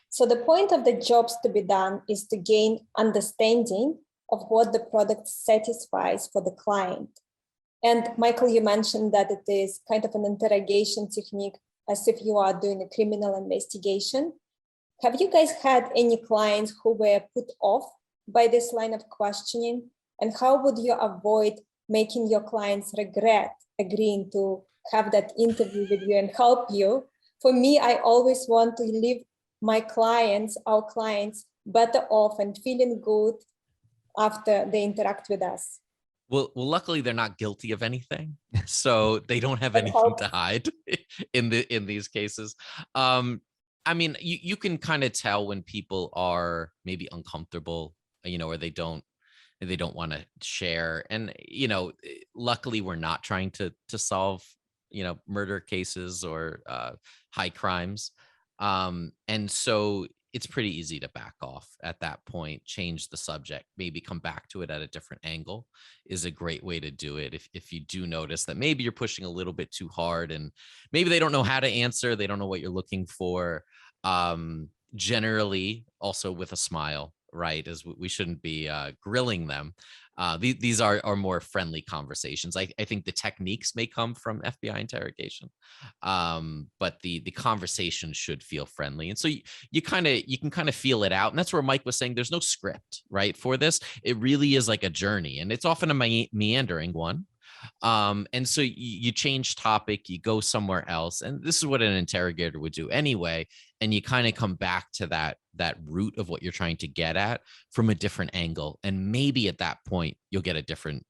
So the point of the jobs to be done is to gain understanding of what the product satisfies for the client. And Michael, you mentioned that it is kind of an interrogation technique, as if you are doing a criminal investigation. Have you guys had any clients who were put off by this line of questioning? And how would you avoid making your clients regret agreeing to have that interview with you and help you? For me, I always want to leave my clients, our clients, better off and feeling good after they interact with us. Well, luckily they're not guilty of anything, so they don't have anything to hide in these cases. I mean, you can kind of tell when people are maybe uncomfortable, or they don't want to share. And luckily we're not trying to solve murder cases or high crimes, and so it's pretty easy to back off at that point, change the subject, maybe come back to it at a different angle is a great way to do it. If you do notice that maybe you're pushing a little bit too hard and maybe they don't know how to answer, they don't know what you're looking for, generally also with a smile, right? As we shouldn't be grilling them. These are more friendly conversations. I think the techniques may come from FBI interrogation, but the conversation should feel friendly. And so you can kind of feel it out. And that's where Mike was saying there's no script, right? For this, it really is like a journey, and it's often a meandering one. And so you change topic, you go somewhere else, and this is what an interrogator would do anyway. And you kind of come back to that root of what you're trying to get at from a different angle. And maybe at that point, you'll get a different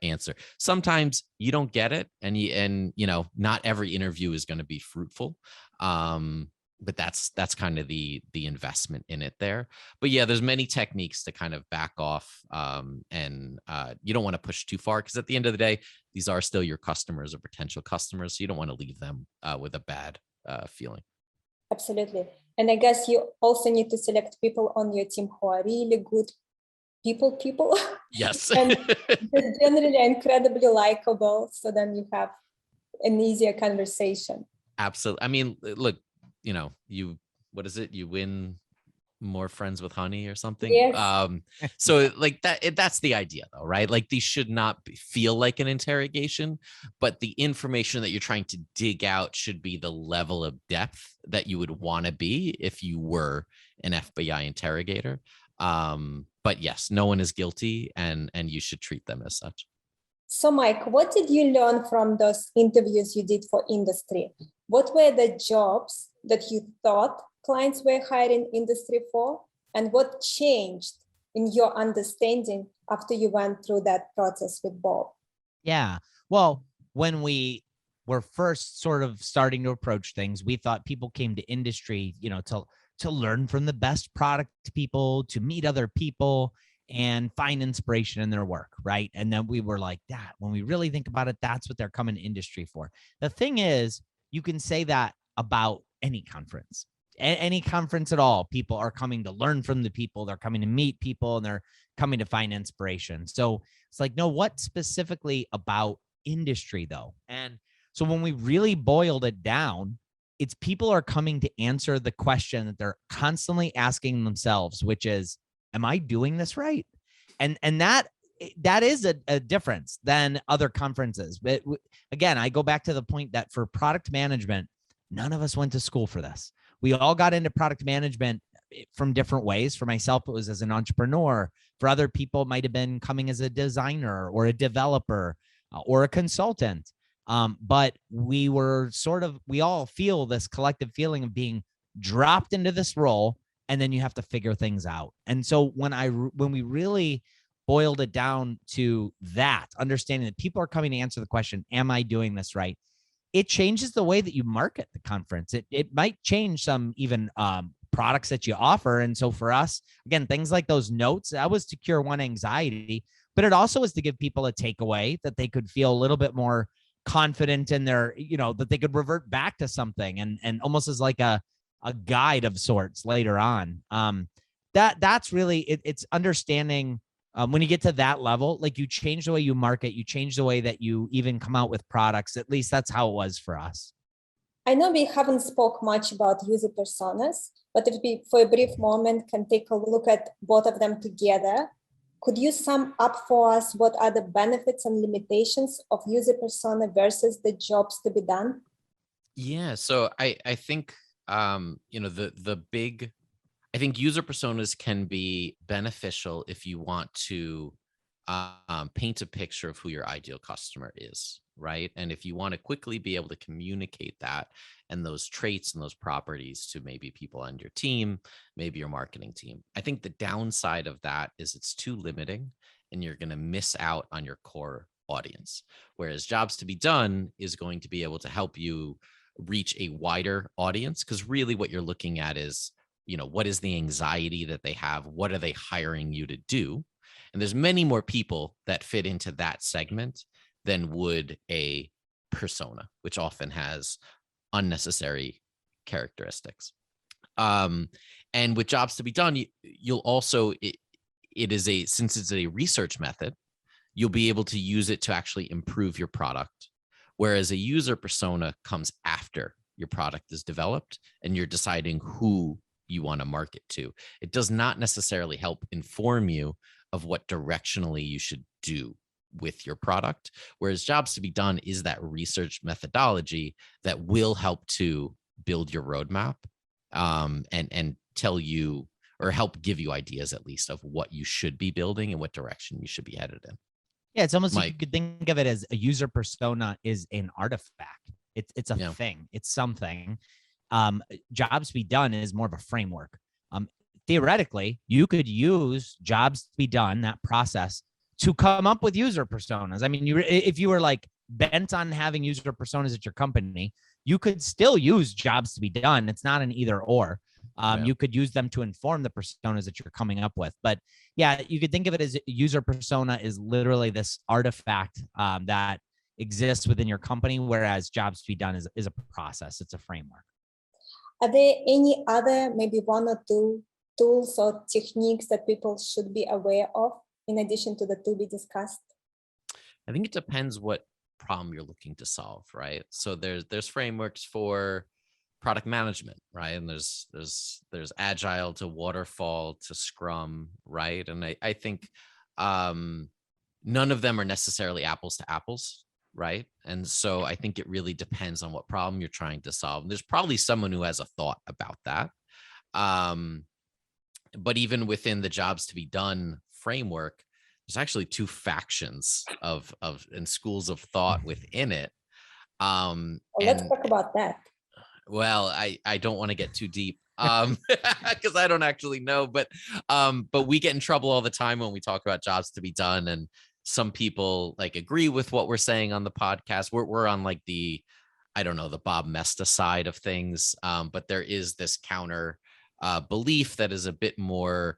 answer. Sometimes you don't get it, and not every interview is going to be fruitful. But that's kind of the investment in it there. But yeah, there's many techniques to kind of back off, and you don't want to push too far, because at the end of the day, these are still your customers or potential customers. So you don't want to leave them with a bad feeling. Absolutely. And I guess you also need to select people on your team who are really good people. Yes. And they're generally incredibly likable. So then you have an easier conversation. Absolutely. I mean, look, what is it? You win more friends with honey or something. Yes. So like that's the idea though, right? Like these should not feel like an interrogation, but the information that you're trying to dig out should be the level of depth that you would want to be if you were an FBI interrogator. But yes, no one is guilty, and you should treat them as such. So Mike, what did you learn from those interviews you did for industry? What were the jobs that you thought clients were hiring industry for? And what changed in your understanding after you went through that process with Bob? Yeah. Well, when we were first sort of starting to approach things, we thought people came to industry, to learn from the best product people, to meet other people and find inspiration in their work, right? And then we were like, that, when we really think about it, that's what they're coming to industry for. The thing is, you can say that about any conference. Any conference at all, people are coming to learn from the people, they're coming to meet people, and they're coming to find inspiration. So it's like, no, what specifically about industry though? And so when we really boiled it down, it's people are coming to answer the question that they're constantly asking themselves, which is, am I doing this right? And that is a difference than other conferences. But again, I go back to the point that for product management, none of us went to school for this. We all got into product management from different ways. For myself, it was as an entrepreneur. For other people, it might have been coming as a designer or a developer or a consultant. But we all feel this collective feeling of being dropped into this role, and then you have to figure things out. And so when we really boiled it down to that, understanding that people are coming to answer the question, am I doing this right? It changes the way that you market the conference. It might change some even products that you offer. And so for us, again, things like those notes, that was to cure one anxiety, but it also was to give people a takeaway that they could feel a little bit more confident in their, that they could revert back to something and almost as like a guide of sorts later on. That's really, it's understanding when you get to that level, like you change the way you market, you change the way that you even come out with products. At least that's how it was for us. I know we haven't spoke much about user personas, but if we, for a brief moment, can take a look at both of them together, could you sum up for us what are the benefits and limitations of user persona versus the jobs to be done? Yeah, so I think I think user personas can be beneficial if you want to paint a picture of who your ideal customer is, right? And if you want to quickly be able to communicate that and those traits and those properties to maybe people on your team, maybe your marketing team. I think the downside of that is it's too limiting and you're going to miss out on your core audience. Whereas jobs to be done is going to be able to help you reach a wider audience, because really what you're looking at is, what is the anxiety that they have? What are they hiring you to do? And there's many more people that fit into that segment than would a persona, which often has unnecessary characteristics. And with jobs to be done, you'll also, since it's a research method, you'll be able to use it to actually improve your product. Whereas a user persona comes after your product is developed and you're deciding who you want to market to. It does not necessarily help inform you of what directionally you should do with your product. Whereas jobs to be done is that research methodology that will help to build your roadmap and tell you, or help give you ideas at least of what you should be building and what direction you should be headed in. Yeah, it's almost like you could think of it as a user persona is an artifact. It's a thing. It's something. Jobs to be done is more of a framework. Theoretically, you could use jobs to be done, that process, to come up with user personas. I mean, if you were like bent on having user personas at your company, you could still use jobs to be done. It's not an either or. You could use them to inform the personas that you're coming up with. But yeah, you could think of it as user persona is literally this artifact that exists within your company, whereas jobs to be done is a process. It's a framework. Are there any other, maybe one or two tools or techniques that people should be aware of in addition to the two we discussed? I think it depends what problem you're looking to solve, right? So there's frameworks for product management, right? And there's agile to waterfall to Scrum, right? And I think none of them are necessarily apples to apples, right? And so I think it really depends on what problem you're trying to solve. There's probably someone who has a thought about that. But even within the jobs to be done framework, there's actually two factions of and schools of thought within it. Let's talk about that. Well, I don't want to get too deep because I don't actually know, but we get in trouble all the time when we talk about jobs to be done, and some people like agree with what we're saying on the podcast. We're on like the Bob Mesta side of things, but there is this counter belief that is a bit more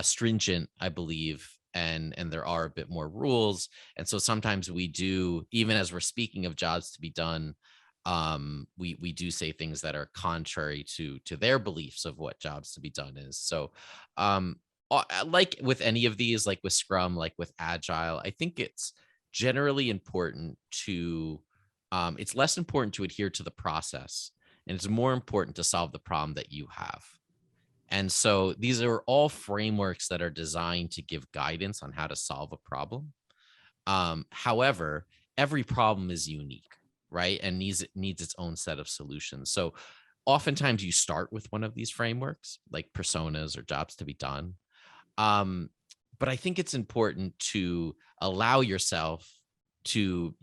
stringent, I believe, and there are a bit more rules. And so sometimes we do, even as we're speaking of jobs to be done, we do say things that are contrary to their beliefs of what jobs to be done is. So like with any of these, like with Scrum, like with Agile, I think it's generally important to it's less important to adhere to the process, and it's more important to solve the problem that you have. And so these are all frameworks that are designed to give guidance on how to solve a problem. However, every problem is unique, right? And needs its own set of solutions. So oftentimes you start with one of these frameworks, like personas or jobs to be done. But I think it's important to allow yourself to,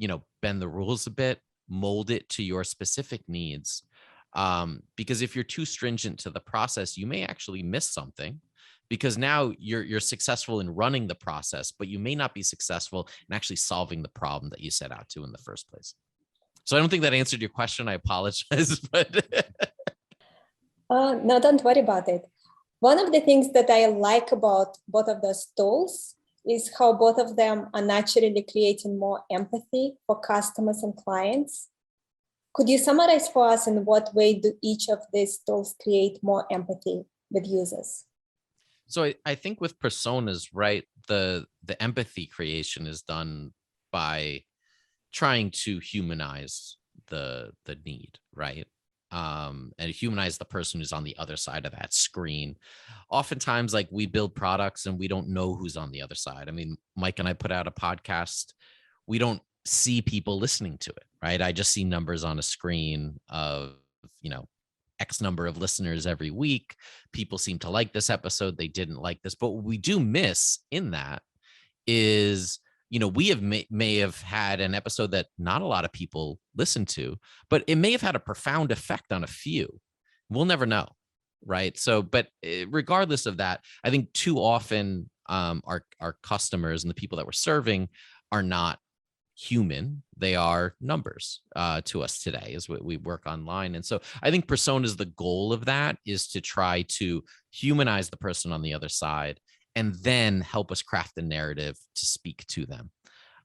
bend the rules a bit, mold it to your specific needs. Because if you're too stringent to the process, you may actually miss something, because now you're successful in running the process, but you may not be successful in actually solving the problem that you set out to in the first place. So I don't think that answered your question. I apologize, but no, don't worry about it. One of the things that I like about both of those tools is how both of them are naturally creating more empathy for customers and clients. Could you summarize for us in what way do each of these tools create more empathy with users? So I think with personas, right, the empathy creation is done by trying to humanize the need, right? And humanize the person who's on the other side of that screen. Oftentimes, like, we build products and we don't know who's on the other side. I mean, Mike and I put out a podcast. We don't see people listening to it, right? I just see numbers on a screen of, X number of listeners every week. People seem to like this episode. They didn't like this. But what we do miss in that is, we have may have had an episode that not a lot of people listen to, but it may have had a profound effect on a few. We'll never know, right? So, but regardless of that, I think too often our customers and the people that we're serving are not human. They are numbers to us today as we work online. And so I think personas, the goal of that is to try to humanize the person on the other side and then help us craft a narrative to speak to them.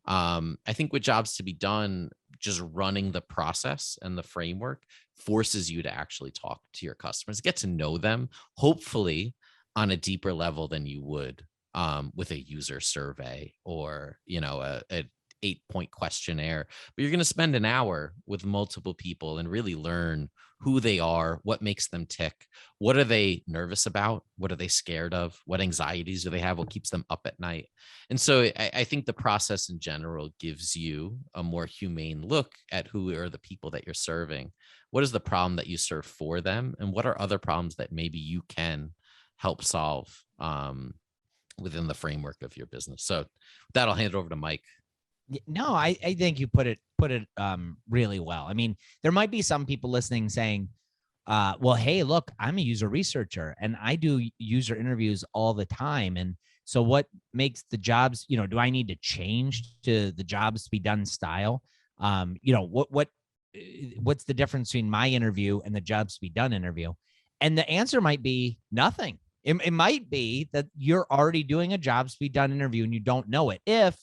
I think with jobs to be done, just running the process and the framework forces you to actually talk to your customers, get to know them, hopefully on a deeper level than you would with a user survey or, a 8-point questionnaire. But you're going to spend an hour with multiple people and really learn who they are, what makes them tick, what are they nervous about, what are they scared of, what anxieties do they have, what keeps them up at night. And so I think the process in general gives you a more humane look at who are the people that you're serving. What is the problem that you serve for them, and what are other problems that maybe you can help solve within the framework of your business. So with that, I'll hand it over to Mike. No, I think you put it really well. I mean, there might be some people listening saying, well, hey, look, I'm a user researcher and I do user interviews all the time. And So what makes the jobs, do I need to change to the jobs to be done style? What's the difference between my interview and the jobs to be done interview? And the answer might be nothing. It might be that you're already doing a jobs to be done interview and you don't know it. If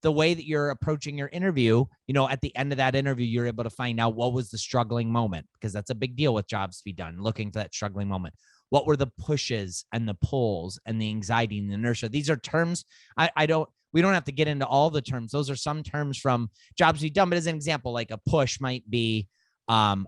the way that you're approaching your interview, at the end of that interview, you're able to find out what was the struggling moment, because that's a big deal with jobs to be done, looking for that struggling moment. What were the pushes and the pulls and the anxiety and the inertia? These are terms we don't have to get into all the terms. Those are some terms from jobs to be done. But as an example, like a push might be, I'm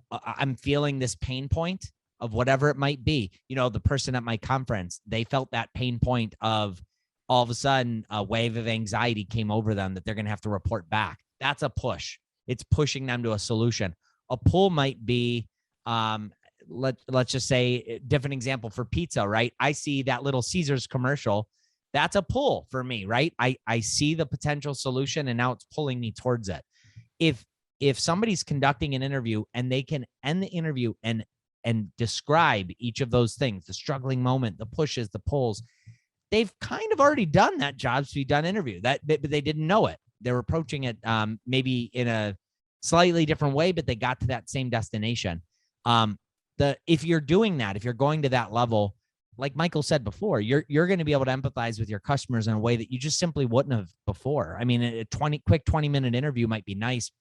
feeling this pain point of whatever it might be. The person at my conference, they felt that pain point of all of a sudden a wave of anxiety came over them that they're going to have to report back. That's a push. It's pushing them to a solution. A pull might be, let's just say, different example for pizza, right? I see that Little Caesars commercial. That's a pull for me, right? I see the potential solution and now it's pulling me towards it. If somebody's conducting an interview and they can end the interview and describe each of those things, the struggling moment, the pushes, the pulls, they've kind of already done that jobs to be done interview, but they didn't know it. They're approaching it maybe in a slightly different way, but they got to that same destination. If you're doing that, if you're going to that level, like Michael said before, you're going to be able to empathize with your customers in a way that you just simply wouldn't have before. I mean, a 20-minute interview might be nice,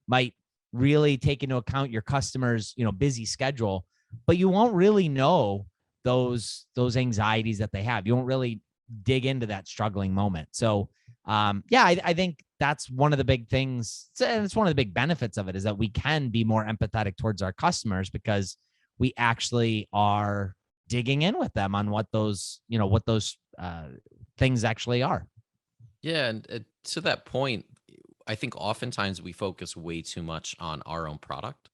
might really take into account your customers, busy schedule, but you won't really know those anxieties that they have. You won't really dig into that struggling moment. So I think that's one of the big things. And it's one of the big benefits of it, is that we can be more empathetic towards our customers because we actually are digging in with them on what those things actually are. Yeah. And to that point, I think oftentimes we focus way too much on our own product.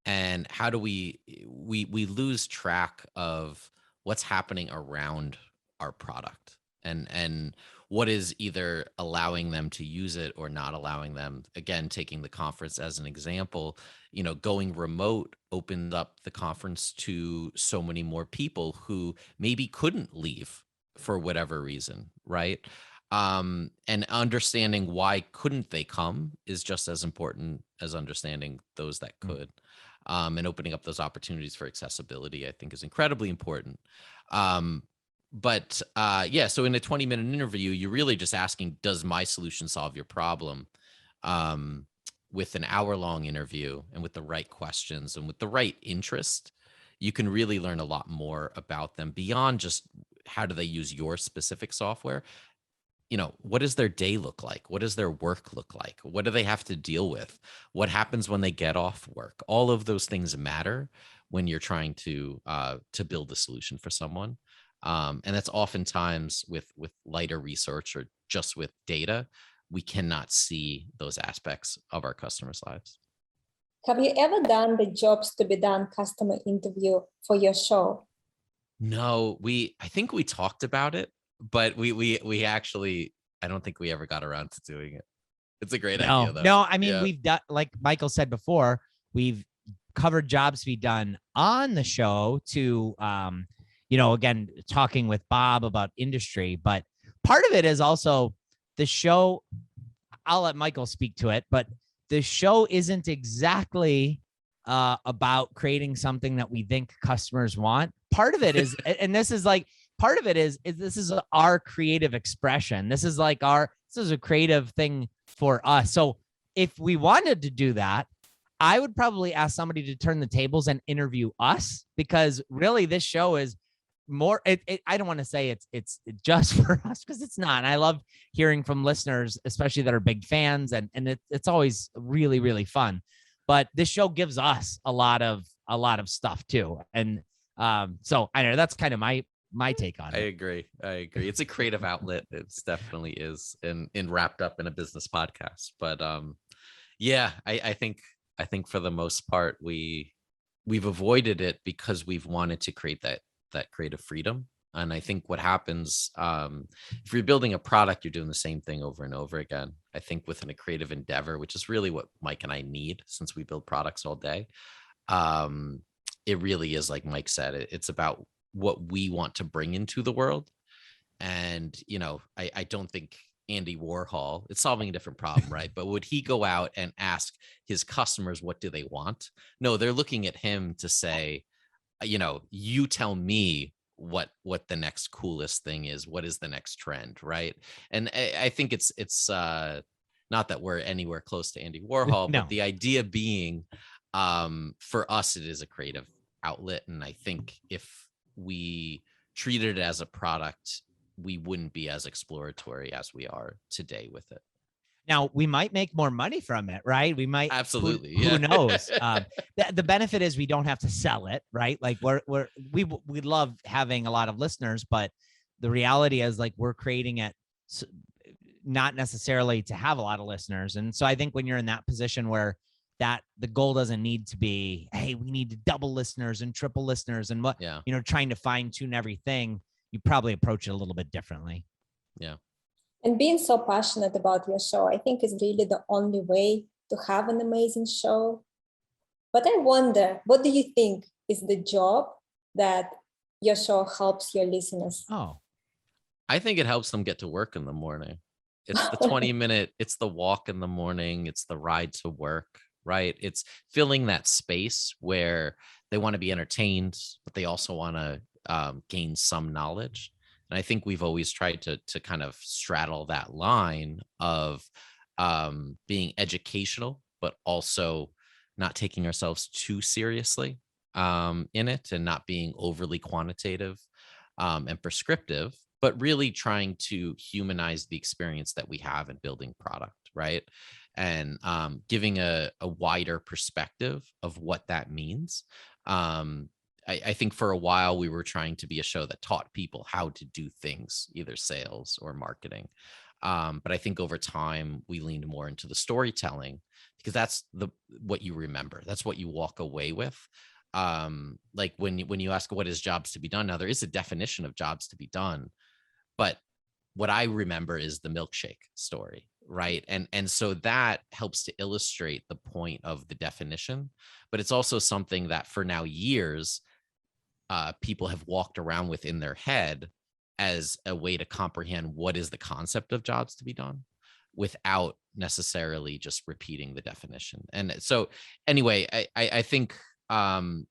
And how do we lose track of what's happening around our product and what is either allowing them to use it or not allowing them. Again, taking the conference as an example, going remote opened up the conference to so many more people who maybe couldn't leave for whatever reason, right? And understanding why couldn't they come is just as important as understanding those that could. And opening up those opportunities for accessibility, I think, is incredibly important. So in a 20-minute interview, you're really just asking, does my solution solve your problem? With an hour-long interview and with the right questions and with the right interest, you can really learn a lot more about them beyond just how do they use your specific software. What does their day look like? What does their work look like? What do they have to deal with? What happens when they get off work? All of those things matter when you're trying to build a solution for someone. And that's oftentimes with lighter research or just with data, we cannot see those aspects of our customers' lives. Have you ever done the jobs to be done customer interview for your show? No, I think we talked about it, but we actually, I don't think we ever got around to doing it. It's a great idea, though. No, I mean, we've done, like Michael said before, we've covered jobs to be done on the show to, again, talking with Bob about industry, but part of it is also the show. I'll let Michael speak to it, but the show isn't exactly about creating something that we think customers want. Part of it is, and this is like, part of it is this is our creative expression. This is a creative thing for us. So if we wanted to do that, I would probably ask somebody to turn the tables and interview us, because really this show is more, I don't want to say it's just for us, because it's not. And I love hearing from listeners, especially that are big fans, and it's always really, really fun. But this show gives us a lot of stuff too. And so I know that's kind of my take on it. I agree. It's a creative outlet. It definitely is, and wrapped up in a business podcast. But I think for the most part, we've avoided it because we've wanted to create that creative freedom. And I think what happens, if you're building a product, you're doing the same thing over and over again. I think within a creative endeavor, which is really what Mike and I need, since we build products all day, it really is, like Mike said, it's about what we want to bring into the world. And, I don't think Andy Warhol, it's solving a different problem, right? But would he go out and ask his customers, what do they want? No, they're looking at him to say, you tell me what the next coolest thing is, what is the next trend, right? And I think it's not that we're anywhere close to Andy Warhol, No. but the idea being, for us, it is a creative outlet. And I think if we treated it as a product, we wouldn't be as exploratory as we are today with it. Now, we might make more money from it, right? We might. Absolutely. Who knows? The benefit is we don't have to sell it, right? Like we love having a lot of listeners, but the reality is, like, we're creating it not necessarily to have a lot of listeners. And so I think when you're in that position where the goal doesn't need to be, hey, we need to double listeners and triple listeners and trying to fine tune everything, you probably approach it a little bit differently. Yeah. And being so passionate about your show, I think, is really the only way to have an amazing show. But I wonder, what do you think is the job that your show helps your listeners? Oh, I think it helps them get to work in the morning. It's the 20-minute, it's the walk in the morning, it's the ride to work, right? It's filling that space where they want to be entertained, but they also want to gain some knowledge. And I think we've always tried to kind of straddle that line of being educational, but also not taking ourselves too seriously in it, and not being overly quantitative and prescriptive, but really trying to humanize the experience that we have in building product, right? And giving a wider perspective of what that means. I think for a while we were trying to be a show that taught people how to do things, either sales or marketing. But I think over time we leaned more into the storytelling, because that's what you remember. That's what you walk away with. Like when you ask what is jobs to be done, now there is a definition of jobs to be done, but what I remember is the milkshake story, right? And so that helps to illustrate the point of the definition, but it's also something that for now years, people have walked around with in their head as a way to comprehend what is the concept of jobs to be done, without necessarily just repeating the definition. And so anyway, I think the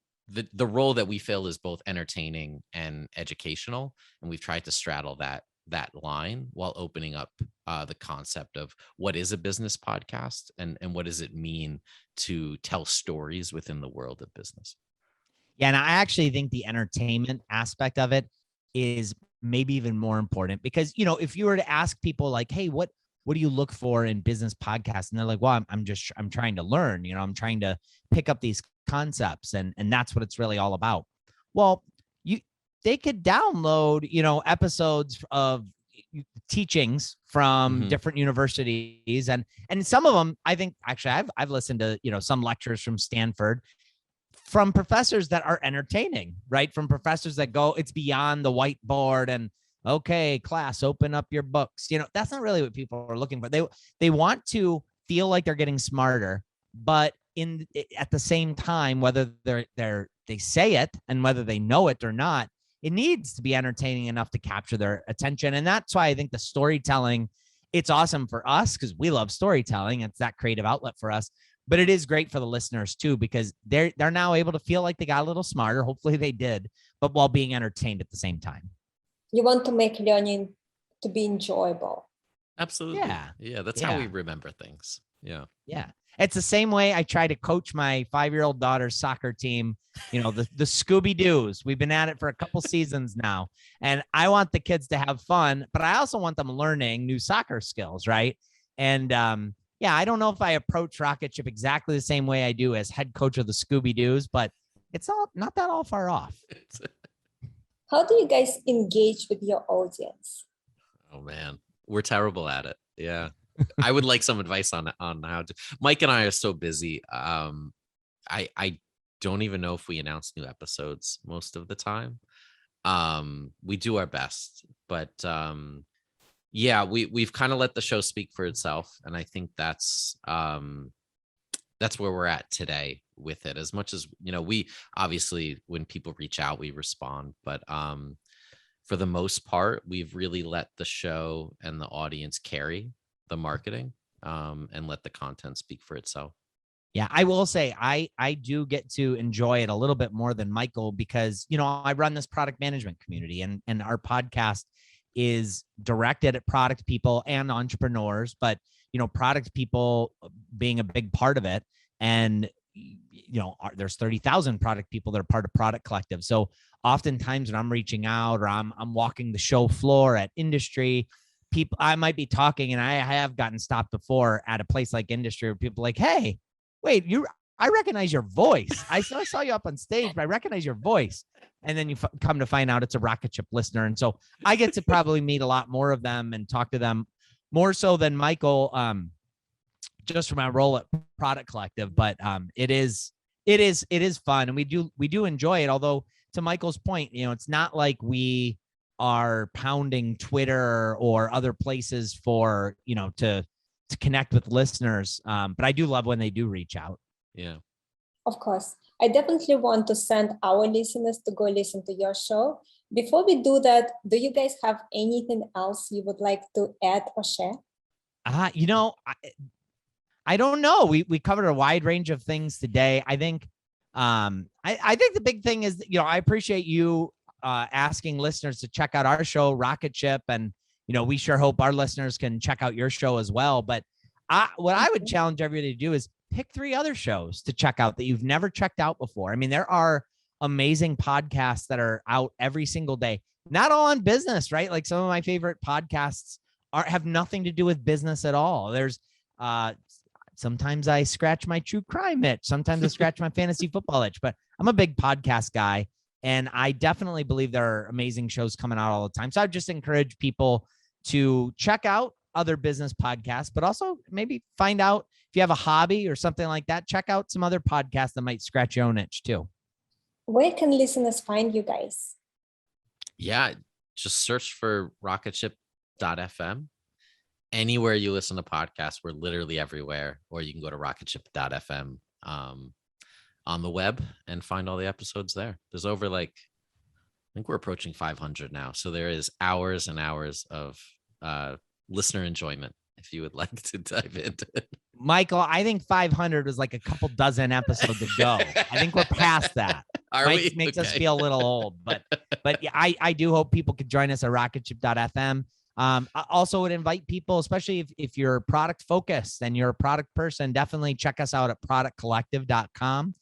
role that we fill is both entertaining and educational, and we've tried to straddle that line while opening up the concept of what is a business podcast and what does it mean to tell stories within the world of business. Yeah, and I actually think the entertainment aspect of it is maybe even more important, because, if you were to ask people like, hey, what do you look for in business podcasts? And they're like, well, I'm trying to learn, I'm trying to pick up these concepts, and that's what it's really all about. Well, they could download, episodes of teachings from different universities, and some of them, I think, actually, I've listened to, some lectures from Stanford, from professors that are entertaining, right? From professors that go, it's beyond the whiteboard and, okay, class, open up your books. That's not really what people are looking for. They want to feel like they're getting smarter, but at the same time, whether they say it and whether they know it or not, it needs to be entertaining enough to capture their attention. And that's why I think the storytelling, it's awesome for us because we love storytelling. It's that creative outlet for us. But it is great for the listeners too, because they're now able to feel like they got a little smarter. Hopefully they did, but while being entertained at the same time. You want to make learning to be enjoyable. Absolutely. Yeah. That's how we remember things. Yeah. It's the same way I try to coach my 5-year-old daughter's soccer team, the Scooby-Doos. We've been at it for a couple seasons now, and I want the kids to have fun, but I also want them learning new soccer skills, right? And I don't know if I approach Rocket Ship exactly the same way I do as head coach of the Scooby-Doos, but it's not that all far off. How do you guys engage with your audience? Oh man, we're terrible at it. Yeah. I would like some advice on how to. Mike and I are so busy. I don't even know if we announce new episodes most of the time. We do our best, but we've kind of let the show speak for itself, and I think that's where we're at today with it. As much as we obviously, when people reach out, we respond, but for the most part, we've really let the show and the audience carry the marketing, and let the content speak for itself. Yeah, I will say I do get to enjoy it a little bit more than Michael because, I run this product management community, and our podcast is directed at product people and entrepreneurs, but, product people being a big part of it. And, there's 30,000 product people that are part of Product Collective. So oftentimes when I'm reaching out or I'm walking the show floor at industry, people, I might be talking, and I have gotten stopped before at a place like industry where people are like, hey, wait, I recognize your voice. I saw you up on stage, but I recognize your voice. And then you come to find out it's a Rocket Ship listener. And so I get to probably meet a lot more of them and talk to them more so than Michael, just for my role at Product Collective. But it is fun, and we do enjoy it. Although to Michael's point, it's not like we are pounding Twitter or other places for, to connect with listeners. But I do love when they do reach out. Yeah. Of course. I definitely want to send our listeners to go listen to your show. Before we do that, do you guys have anything else you would like to add or share? I don't know. We covered a wide range of things today. I think I think the big thing is, I appreciate you asking listeners to check out our show, Rocket Ship, and we sure hope our listeners can check out your show as well. But what I would challenge everybody to do is pick 3 other shows to check out that you've never checked out before. I mean, there are amazing podcasts that are out every single day, not all on business, right? Like some of my favorite podcasts have nothing to do with business at all. There's sometimes I scratch my true crime itch. Sometimes I scratch my fantasy football itch, but I'm a big podcast guy. And I definitely believe there are amazing shows coming out all the time. So I just encourage people to check out other business podcasts, but also maybe find out if you have a hobby or something like that, check out some other podcasts that might scratch your own itch too. Where can listeners find you guys? Yeah, just search for rocketship.fm. Anywhere you listen to podcasts, we're literally everywhere. Or you can go to rocketship.fm on the web and find all the episodes there. There's over I think we're approaching 500 now. So there is hours and hours of listener enjoyment if you would like to dive into it. Michael, I think 500 was like a couple dozen episodes ago. I think we're past that. Makes us feel a little old, but yeah, I do hope people could join us at rocketship.fm. I also would invite people, especially if you're product focused and you're a product person, definitely check us out at productcollective.com.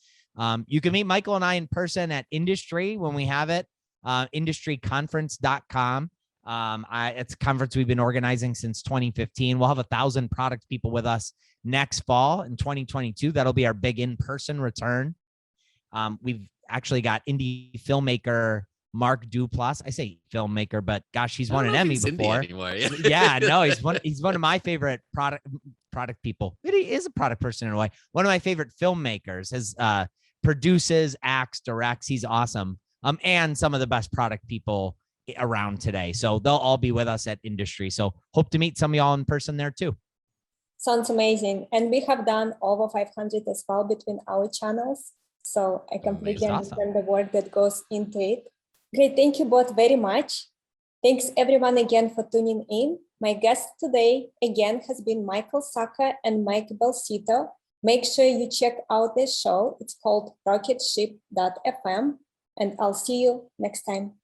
You can meet Michael and I in person at Industry when we have it, industryconference.com. It's a conference we've been organizing since 2015. We'll have 1,000 product people with us next fall in 2022. That'll be our big in-person return. We've actually got indie filmmaker Mark Duplass. I say filmmaker, but gosh, he's won an Emmy before. Yeah, no, he's one of my favorite product people. But he is a product person in a way. One of my favorite filmmakers. Has produces, acts, directs. He's awesome. And some of the best product people around today. So they'll all be with us at Industry. So hope to meet some of y'all in person there too. Sounds amazing. And we have done over 500 as well between our channels. So I completely understand the work that goes into it. Great. Thank you both very much. Thanks everyone again for tuning in. My guest today again has been Michael Sacca and Mike Belsito. Make sure you check out this show. It's called rocketship.fm, and I'll see you next time.